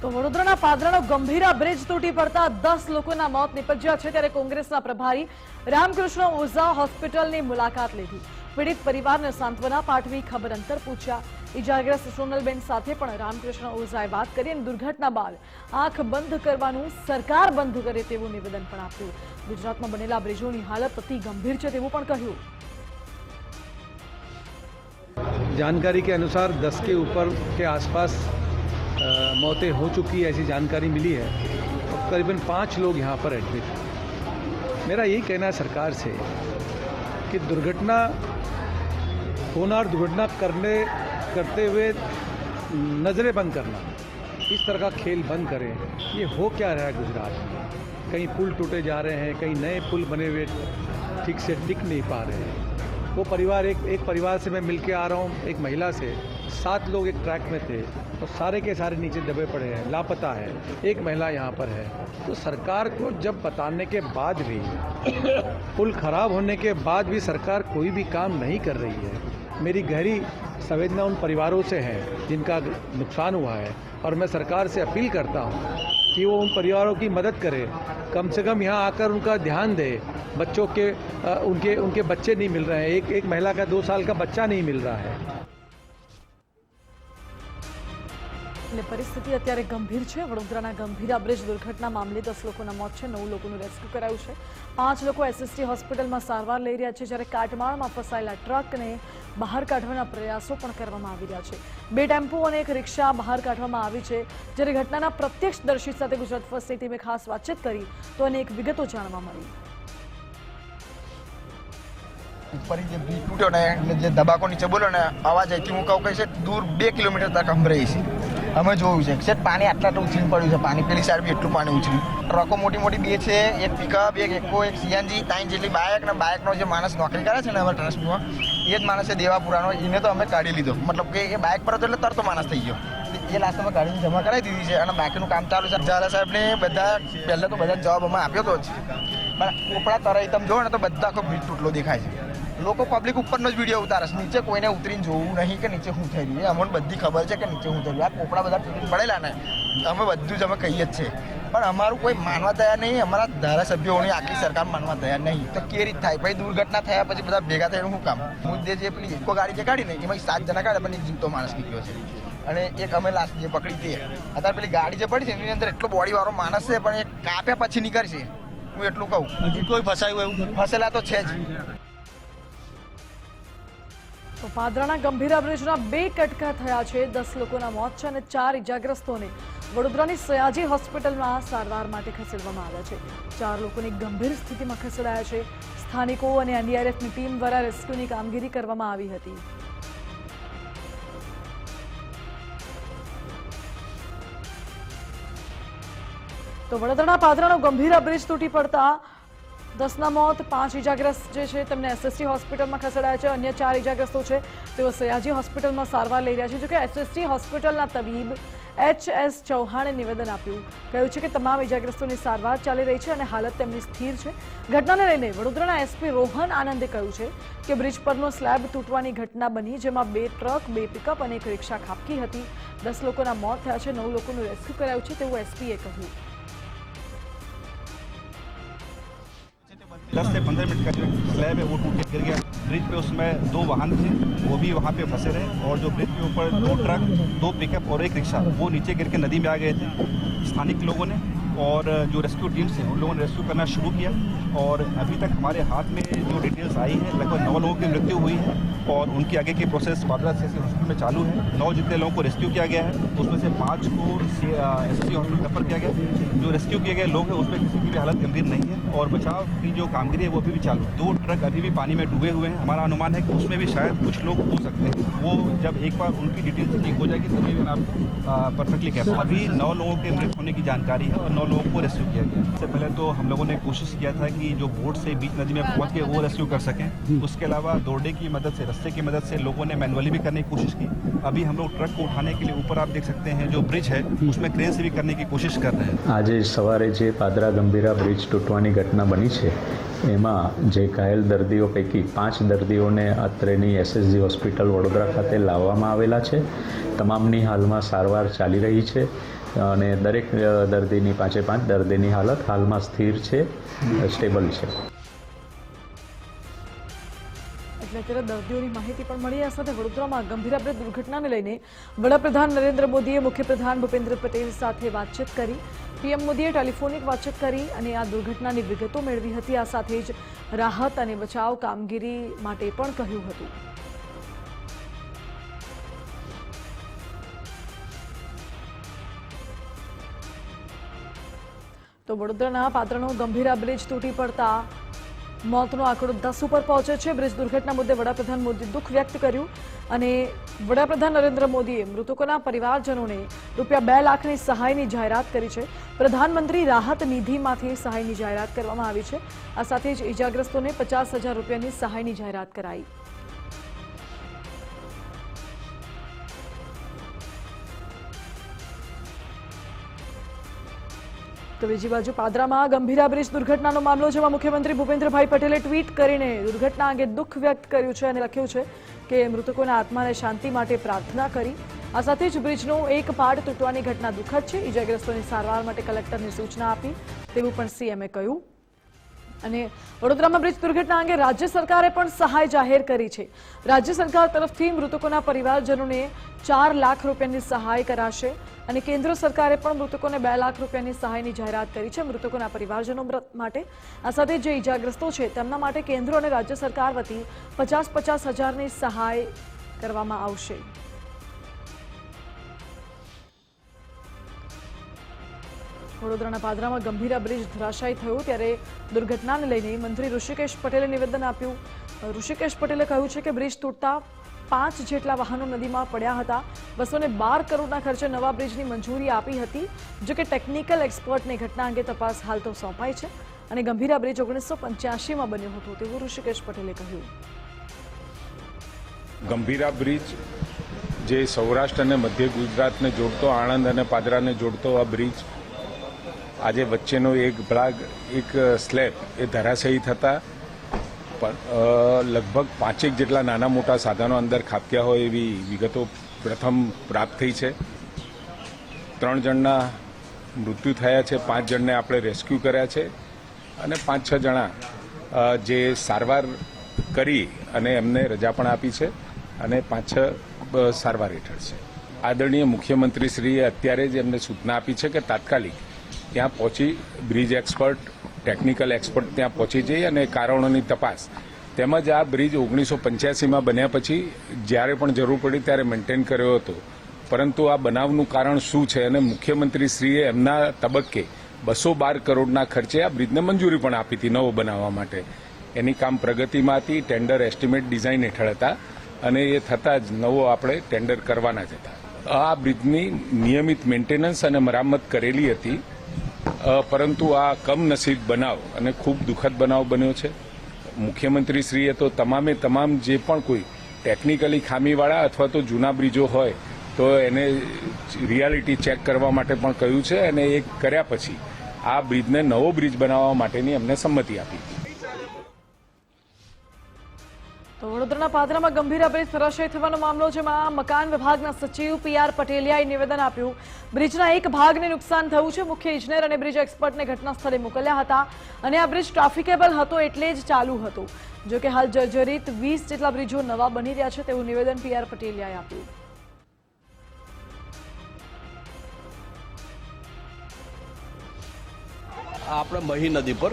તો વડોદરાના પાદરાનો ગંભીરા બ્રિજ તૂટી પડતા 10 લોકોના મોત નિપજ્યા છે. ત્યારે કોંગ્રેસના પ્રભારી રામકૃષ્ણ ઓઝા હોસ્પિટલની મુલાકાત લીધી, પીડિત પરિવારને સાંત્વના પાઠવી, ખબર અંતર પૂછ્યા. ઇજાગ્રસ્ત સોનલબેન સાથે પણ રામકૃષ્ણ ઓઝાએ વાત કરી અને દુર્ઘટના બાદ આંખ બંધ કરવાનું સરકાર બંધ કરે તેવું નિવેદન પણ આપ્યું. ગુજરાતમાં બનેલા બ્રિજોની હાલત અતિ ગંભીર છે તેવું પણ કહ્યું. जानकारी के अनुसार 10 के ऊपर के आसपास मौतें हो चुकी है, ऐसी जानकारी मिली है. और करीबन 5 लोग यहाँ पर एडमिट हैं. मेरा यही कहना है सरकार से कि दुर्घटना होना और दुर्घटना करते हुए नज़रें बंद करना, इस तरह का खेल बंद करें. ये हो क्या रहा है गुजरात में? कहीं पुल टूटे जा रहे हैं, कहीं नए पुल बने हुए ठीक से टिक नहीं पा रहे हैं. वो परिवार एक परिवार से मैं मिल के आ रहा हूँ, एक महिला से. 7 लोग एक ट्रैक में थे और सारे के सारे नीचे दबे पड़े हैं, लापता है. एक महिला यहाँ पर है. तो सरकार को जब बताने के बाद भी, पुल खराब होने के बाद भी सरकार कोई भी काम नहीं कर रही है. मेरी गहरी संवेदना उन परिवारों से है जिनका नुकसान हुआ है, और मैं सरकार से अपील करता हूँ कि वो उन परिवारों की मदद करे, कम से कम यहाँ आकर उनका ध्यान दे. बच्चों के उनके बच्चे नहीं मिल रहे हैं, एक महिला का 2 साल का बच्चा नहीं मिल रहा है. પરિસ્થિતિ અત્યારે ગંભીર છે. વડોદરાના ગંભીરા બ્રિજ દુર્ઘટના મામલે 10 લોકોના મોત છે, 9 લોકોનું રેસ્ક્યુ કરાયું છે. 5 લોકો એસએસટી હોસ્પિટલમાં સારવાર લઈ રહ્યા છે, જ્યારે કાટમાળમાં ફસાયેલા ટ્રકને બહાર કાઢવાના પ્રયાસો પણ કરવામાં આવી રહ્યા છે. 2 ટેમ્પો અને એક રિક્ષા બહાર કાઢવામાં આવી છે. જ્યારે ઘટનાના પ્રત્યક્ષદર્શી સાથે ગુજરાત ફર્સ્ટની ટીમે ખાસ વાતચીત કરી તો અનેક વિગતો જાણવા મળી. ઉપર જે બ્રિજ તૂટ્યો ને જે ધબાકો નીચે બોલ્યો ને અવાજ અહીંથી હું કહું કે છે દૂર 2 કિલોમીટર તક સંભળાય છે. અમે જોયું છે કે પાણી આટલા ઉછળી પડ્યું છે, પાણી પેલી સાઈડ બી એટલું પાણી ઉછળ્યું. ટ્રકો મોટી મોટી 2 છે, એક પિકઅપ, એક એકો, એક સીએનજી, 3 જેટલી બાઇક. ને બાઇકનો જે માણસ નોકરી કરે છે ને હવે ટ્રસ્ટમાં, એ જ માણસ છે દેવાપુરાનો, એને તો અમે કાઢી લીધો. મતલબ કે એ બાઇક પર હતો એટલે તરતો માણસ થઈ ગયો. એ લાસ્ટ અમે ગાડીને જમા કરાવી દીધી છે અને બાકીનું કામ ચાલુ છે. ઝાલા સાહેબને બધા પહેલાં તો બધા જવાબ અમે આપ્યો હતો જ. પણ પોપડા તરાઈ તમે જોવો ને તો બધા આખો બ્રિજ તૂટલો દેખાય છે. લોકો પબ્લિક ઉપરનો જ વિડીયો ઉતારે છે, નીચે કોઈને ઉતરીને જોવું નહીં કે નીચે શું થઈ રહ્યું. અમને બધી ખબર છે કે નીચે શું થઈ રહ્યું. આ પોપડા બધા તૂટીને પડેલા ને અમે બધું જ અમે કહીએ જ છે, પણ અમારું કોઈ માનવા તૈયાર નહીં. અમારા ધારાસભ્યોની આખી સરકાર માનવા તૈયાર નહીં. તો કે રીત થાય પછી દુર્ઘટના થયા પછી બધા ભેગા થઈને શું કામ? મુદ્દે જે પેલી ઇકો ગાડી જે કાઢી ને એમાં 7 જણા કાઢે પણ એક જીવતો માણસ નીકળ્યો છે, અને એક અમે લાસ્ટ જે પકડી તે અત્યારે પેલી ગાડી જે પડી છે એની અંદર એટલો બોડી વાળો માણસ છે, પણ એ કાપ્યા પછી નીકળશે. હું એટલું કહું. હજી કોઈ ફસાયું એવું ફસેલા તો છે જ. તો પાદરાના ગંભીરા બ્રિજના 2 કટકા થયા છે. 10 લોકોના મોત છે અને 4 ઇજાગ્રસ્તોને વડોદરાની સયાજી હોસ્પિટલમાં સારવાર માટે ખસેડવામાં આવ્યા છે. 4 લોકોની ગંભીર સ્થિતિમાં ખસેડાયા છે. સ્થાનિકો અને એનડીઆરએફની ટીમ દ્વારા રેસ્ક્યુની કામગીરી કરવામાં આવી હતી. તો વડોદરાના પાદરાનો ગંભીરા બ્રિજ તૂટી પડતા 10ના મોત, 5 ઇજાગ્રસ્ત જે છે તેમને એસએસટી હોસ્પિટલમાં ખસેડાયા છે. અન્ય 4 ઇજાગ્રસ્તો છે તેઓ સયાજી હોસ્પિટલમાં સારવાર લઈ રહ્યા છે. જોકે એસએસટી હોસ્પિટલના તબીબ એચ.એસ. ચૌહાણે નિવેદન આપ્યું, કહ્યું છે કે તમામ ઇજાગ્રસ્તોની સારવાર ચાલી રહી છે અને હાલત તેમની સ્થિર છે. ઘટનાને લઈને વડોદરાના એસપી રોહન આનંદે કહ્યું છે કે બ્રિજ પરનો સ્લેબ તૂટવાની ઘટના બની, જેમાં 2 ટ્રક, 2 પિકઅપ અને એક રિક્ષા ખાબકી હતી. 10 લોકોના મોત થયા છે, 9 લોકોનું રેસ્ક્યુ કરાયું છે તેવું એસપીએ કહ્યું. 10 से 15 मिनट का जो स्लैब है वो टूट के गिर गया ब्रिज पे. उसमें 2 वाहन थे, वो भी वहाँ पे फंसे रहे, और जो ब्रिज के ऊपर 2 ट्रक, 2 पिकअप और एक रिक्शा वो नीचे गिर के नदी में आ गए थे. स्थानिक लोगों ने और जो रेस्क्यू टीम्स हैं उन लोगों ने रेस्क्यू करना शुरू किया, और अभी तक हमारे हाथ में जो डिटेल्स आई है लगभग 9 लोगों की मृत्यु हुई है, और उनकी आगे की प्रोसेस पादरा सीएससी हॉस्पिटल में चालू है. 9 जितने लोगों को रेस्क्यू किया गया है उसमें से 5 को एसएससी हॉस्पिटल रेफर किया गया. जो रेस्क्यू किए गए लोग हैं उसमें किसी की भी हालत गंभीर नहीं है, और बचाव की जो कामगिरी है वो अभी भी चालू है. 2 ट्रक अभी भी पानी में डूबे हुए हैं. हमारा अनुमान है कि उसमें भी शायद कुछ लोग हो सकते हैं. वो जब एक बार उनकी डिटेल्स ठीक हो जाएगी तभी मैं आपको परफेक्टली कह पाऊँ. अभी 9 लोगों के मृत होने की जानकारी है और 9 लोगों को रेस्क्यू किया गया. इससे पहले तो हम लोगों ने कोशिश किया था कि जो बोट से बीच नदी में पहुंच के वो रेस्क्यू कर सकें. उसके अलावा दौड़े की मदद से, रस्ते की मदद से लोगों ने मैनुअली भी करने की कोशिश की. अभी हम लोग ट्रक को उठाने के लिए ऊपर आप देख सकते हैं जो ब्रिज है उसमें क्रेन से भी करने की कोशिश कर रहे हैं. આજે સવારે જે પાદરા ગંભીરા બ્રિજ તૂટવાની ઘટના બની છે એમાં જે ઘાયલ દર્દીઓ પૈકી 5 દર્દીઓને અત્રેની એસએસજી હોસ્પિટલ વડોદરા ખાતે લાવવામાં આવેલા છે. તમામની હાલમાં સારવાર ચાલી રહી છે અને દરેક દર્દીની 5 દર્દીની હાલત હાલમાં સ્થિર છે, સ્ટેબલ છે. એટલે અત્યારે દર્દીઓની માહિતી પણ મળી. આ સાથે વડોદરામાં ગંભીરા બ્રિજ દુર્ઘટનાને લઈને વડાપ્રધાન નરેન્દ્ર મોદીએ મુખ્યપ્રધાન ભૂપેન્દ્ર પટેલ સાથે વાતચીત કરી. પીએમ મોદીએ ટેલિફોનિક વાતચીત કરી અને આ દુર્ઘટનાની વિગતો મેળવી હતી. આ સાથે જ રાહત અને બચાવ કામગીરી માટે પણ કહ્યું હતું. તો વડોદરાના પાદરાનો ગંભીરા બ્રિજ તૂટી પડતા મોતનો આંકડો 10 ઉપર પહોંચે છે. બ્રિજ દુર્ઘટના મુદ્દે વડાપ્રધાન મોદીએ દુઃખ વ્યક્ત કર્યું અને વડાપ્રધાન નરેન્દ્ર મોદીએ મૃતકોના પરિવારજનોને ₹2 લાખની સહાયની જાહેરાત કરી છે. પ્રધાનમંત્રી રાહત નિધિમાંથી સહાયની જાહેરાત કરવામાં આવી છે. આ સાથે જ ઇજાગ્રસ્તોને ₹50,000ની સહાયની જાહેરાત કરાઈ. તો બીજી બાજુ પાદરામાં ગંભીરા બ્રિજ દુર્ઘટનાનો મામલો, જેમાં મુખ્યમંત્રી ભૂપેન્દ્રભાઈ પટેલે ટ્વીટ કરીને દુર્ઘટના અંગે દુઃખ વ્યક્ત કર્યું છે અને લખ્યું છે કે મૃતકોના આત્માને શાંતિ માટે પ્રાર્થના કરી. આ સાથે જ બ્રિજનો એક પાર્ટ તૂટવાની ઘટના દુઃખદ છે. ઇજાગ્રસ્તોની સારવાર માટે કલેક્ટરને સૂચના આપી તેવું પણ સીએમએ કહ્યું. અને વડોદરામાં બ્રિજ દુર્ઘટના અંગે રાજ્ય સરકારે પણ સહાય જાહેર કરી છે. રાજ્ય સરકાર તરફથી મૃતકોના પરિવારજનોને ₹4 લાખની સહાય કરાશે અને કેન્દ્ર સરકારે પણ મૃતકોને ₹2 લાખની સહાયની જાહેરાત કરી છે મૃતકોના પરિવારજનો માટે. આ સાથે જે ઇજાગ્રસ્તો છે તેમના માટે કેન્દ્ર અને રાજ્ય સરકાર વતી 50,000ની સહાય કરવામાં આવશે. વડોદરાના પાદરામાં ગંભીરા બ્રિજ ધરાશાયી થયો ત્યારે દુર્ઘટનાને લઈને મંત્રી ઋષિકેશ પટેલે નિવેદન આપ્યું. ઋષિકેશ પટેલે કહ્યું છે કે બ્રિજ તૂટતા 5 જેટલા વાહનો નદીમાં પડ્યા હતા. 212 કરોડના ખર્ચે નવા બ્રિજની મંજૂરી આપી હતી. જો કે ટેકનિકલ એક્સપર્ટને ઘટના અંગે તપાસ હાલ તો સોંપાઈ છે અને ગંભીરા બ્રિજ 1985માં બન્યો હતો તેવું ઋષિકેશ પટેલે કહ્યું. ગંભીરા બ્રિજ જે સૌરાષ્ટ્ર અને મધ્ય ગુજરાતને જોડતો, આણંદ અને પાદરાને જોડતો આ બ્રિજ આજે વચ્ચેનો એક ભાગ એક સ્લેબ એ ધરાશયી થતા લગભગ 5 જેટલા નાના મોટા સાધનો અંદર ખાબક્યા હોય એવી વિગતો પ્રથમ પ્રાપ્ત થઈ છે. 3 જણના મૃત્યુ થયા છે, 5 જણને આપણે રેસ્ક્યુ કર્યા છે અને 5-6 જણા જે સારવાર કરી અને એમને રજા પણ આપી છે અને 5-6 સારવાર હેઠળ છે. આદરણીય મુખ્યમંત્રીશ્રીએ અત્યારે જ એમને સૂચના આપી છે કે તાત્કાલિક ત્યાં પહોંચી બ્રિજ એક્સપર્ટ, ટેકનિકલ એક્સપર્ટ ત્યાં પહોંચી જઈ અને કારણોની તપાસ તેમજ આ બ્રિજ 1985માં બન્યા પછી જ્યારે પણ જરૂર પડી ત્યારે મેન્ટેન કર્યો હતો, પરંતુ આ બનાવનું કારણ શું છે અને મુખ્યમંત્રીશ્રીએ એમના તબક્કે 212 કરોડના ખર્ચે આ બ્રિજને મંજૂરી પણ આપી હતી નવો બનાવવા માટે. એની કામ પ્રગતિમાં હતી, ટેન્ડર એસ્ટિમેટ ડિઝાઇન હેઠળ હતા અને એ થતાં જ નવો આપણે ટેન્ડર કરવાના જ હતા. આ બ્રિજની નિયમિત મેન્ટેનન્સ અને મરામત કરેલી હતી, પરંતુ આ કમનસીબ બનાવ અને ખૂબ દુઃખદ બનાવ બન્યો છે. મુખ્યમંત્રીશ્રીએ તો તમામે તમામ જે પણ કોઈ ટેકનિકલી ખામીવાળા અથવા તો જૂના બ્રિજો હોય તો એને રિયાલિટી ચેક કરવા માટે પણ કહ્યું છે અને એ કર્યા પછી આ બ્રિજને નવો બ્રિજ બનાવવા માટેની અમને સંમતિ આપી. તો વડોદરાના પાદરામાં ગંભીર બ્રિજ ધરાશયી થવાનો મામલો, જેમાં મકાન વિભાગના સચિવ PR પટેલિયાએ નિવેદન આપ્યું. બ્રિજના એક ભાગને નુકસાન થયું છે. મુખ્ય ઇજનેર અને બ્રિજ એક્સપર્ટને ઘટના સ્થળે મોકલ્યા હતા અને આ બ્રિજ ટ્રાફિકેબલ હતો એટલે જ ચાલુ હતો. જોકે હાલ જર્જરિત 20 જેટલા બ્રિજો નવા બની રહ્યા છે તેવું નિવેદન PR પટેલિયાએ આપ્યું. આપણે મહી નદી પર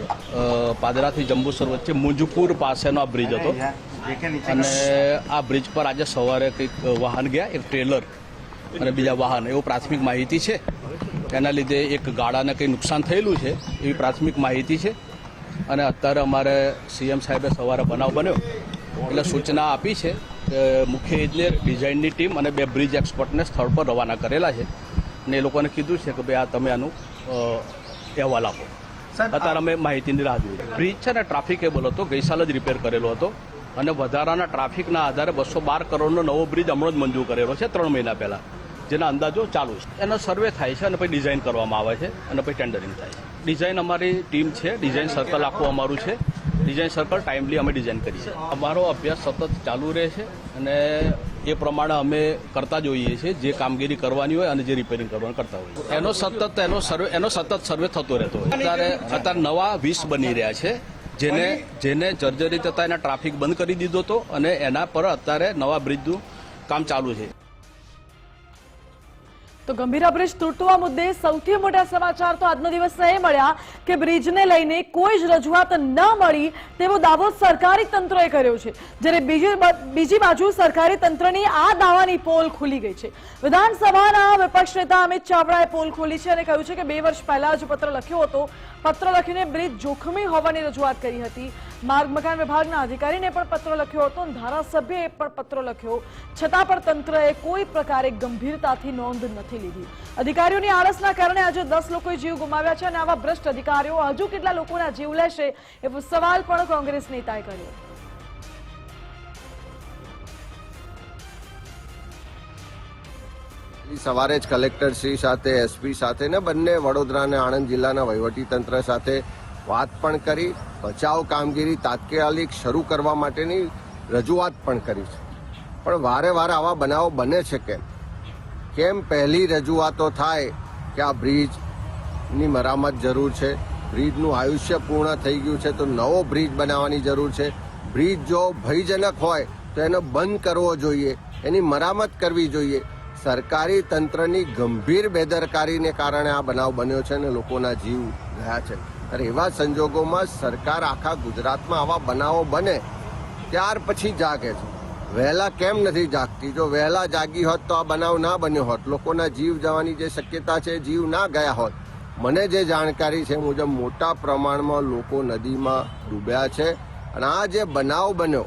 પાદરાથી જંબુસર વચ્ચે મુંજપુર પાસેનો આ બ્રિજ હતો અને આ બ્રિજ પર આજે સવારે કંઈક વાહન ગયા, એક ટ્રેલર અને બીજા વાહન, એવું પ્રાથમિક માહિતી છે. એના લીધે એક ગાડાને કંઈ નુકસાન થયેલું છે એવી પ્રાથમિક માહિતી છે અને અત્યારે અમારે CM સાહેબે સવારે બનાવ બન્યો એટલે સૂચના આપી છે કે મુખ્ય ઇજનેર, ડિઝાઇનની ટીમ અને 2 બ્રિજ એક્સપર્ટને સ્થળ પર રવાના કરેલા છે અને એ લોકોને કીધું છે કે ભાઈ આ તમે આનું અહેવાલ આપો. અત્યારે અમે માહિતીની રાહ જોઈએ. બ્રિજ છે ને ટ્રાફિકેબલ હતો, ગઈ સાલ જ રિપેર કરેલો હતો અને વધારાના ટ્રાફિકના આધારે 212 કરોડનો નવો બ્રિજ હમણાં જ મંજૂર કરેલો છે 3 મહિના પહેલા, જેના અંદાજો ચાલુ છે. એનો સર્વે થાય છે અને પછી ડિઝાઇન કરવામાં આવે છે અને પછી ટેન્ડરિંગ થાય છે. ડિઝાઇન અમારી ટીમ છે, ડિઝાઇન સર્કલ આખું અમારું છે. ડિઝાઇન સર્કલ ટાઈમલી અમે ડિઝાઇન કરીએ છીએ. અમારો અભ્યાસ સતત ચાલુ રહે છે અને એ પ્રમાણે અમે કરતા જોઈએ છીએ. જે કામગીરી કરવાની હોય અને જે રિપેરિંગ કરવાનું કરતા હોય એનો સતત સર્વે થતો રહેતો હોય. અત્યારે નવા 20 બની રહ્યા છે જેને જર્જરિત હતા એના ટ્રાફિક બંધ કરી દીધો હતો અને એના પર અત્યારે નવા બ્રિજનું કામ ચાલુ છે. તો ગંભીરા બ્રિજ તૂટવા મુદ્દે સૌથી મોટા સમાચાર તો આજનો દિવસના એ મળ્યા કે બ્રિજને લઈને કોઈ જ રજૂઆત ન મળી તેવો દાવો સરકારી તંત્રએ કર્યો છે, જ્યારે બીજી બાજુ સરકારી તંત્રની આ દાવાની પોલ ખુલી ગઈ છે. વિધાનસભાના વિપક્ષ નેતા અમિત ચાવડાએ પોલ ખોલી છે અને કહ્યું છે કે 2 વર્ષ પહેલા જ પત્ર લખ્યો હતો. પત્ર લખીને બ્રિજ જોખમી હોવાની રજૂઆત કરી હતી. માર્ગ મકાન વિભાગના અધિકારીને પણ પત્ર લખ્યો હતો, ધારાસભ્યએ પણ પત્ર લખ્યો, છતાં પણ તંત્રએ કોઈ પ્રકારે ગંભીરતાથી નોંધ નથી લીધી. અધિકારીઓની આળસના કારણે આજે 10 લોકોએ જીવ ગુમાવ્યા છે અને આવા ભ્રષ્ટ અધિકારીઓ હજુ કેટલા લોકોના જીવ લેશે એવો સવાલ પણ કોંગ્રેસ નેતાએ કર્યો. સવારે જ કલેક્ટર શ્રી સાથે, SP સાથે ને બંને વડોદરા અને આણંદ જિલ્લાના વહીવટી તંત્ર સાથે વાત પણ કરી, બચાવ કામગીરી તાત્કાલિક શરૂ કરવા માટેની રજૂઆત પણ કરી છે. પણ વારે વારે આવા બનાવો બને છે કેમ પહેલી રજૂઆતો થાય કે આ બ્રિજની મરામત જરૂર છે, બ્રિજનું આયુષ્ય પૂર્ણ થઈ ગયું છે તો નવો બ્રિજ બનાવવાની જરૂર છે. બ્રિજ જો ભયજનક હોય તો એને બંધ કરવો જોઈએ, એની મરામત કરવી જોઈએ. સરકારી તંત્રની ગંભીર બેદરકારીને કારણે આ બનાવ બન્યો છે અને લોકોના જીવ ગયા છે. ત્યારે એવા સંજોગોમાં સરકાર આખા ગુજરાતમાં આવા બનાવો બને ત્યાર પછી જાગે છે. વહેલા કેમ નથી જાગતી? જો વહેલા જાગી હોત તો આ બનાવ ના બન્યો હોત, લોકોના જીવ જવાની જે શક્યતા છે, જીવ ના ગયા હોત. મને જે જાણકારી છે મુજબ મોટા પ્રમાણમાં લોકો નદીમાં ડૂબ્યા છે અને આ જે બનાવ બન્યો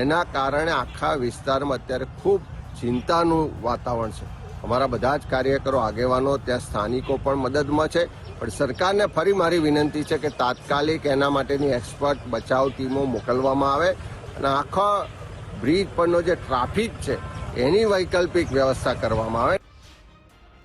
એના કારણે આખા વિસ્તારમાં અત્યારે ખૂબ ચિંતાનું વાતાવરણ છે. અમારા બધા જ કાર્યકરો, આગેવાનો, ત્યાં સ્થાનિકો પણ મદદમાં છે. પણ સરકારને ફરી મારી વિનંતી છે કે તાત્કાલિક એના માટેની એક્સપર્ટ બચાવ ટીમો મોકલવામાં આવે અને આખા બ્રિજ પરનો જે ટ્રાફિક છે એની વૈકલ્પિક વ્યવસ્થા કરવામાં આવે.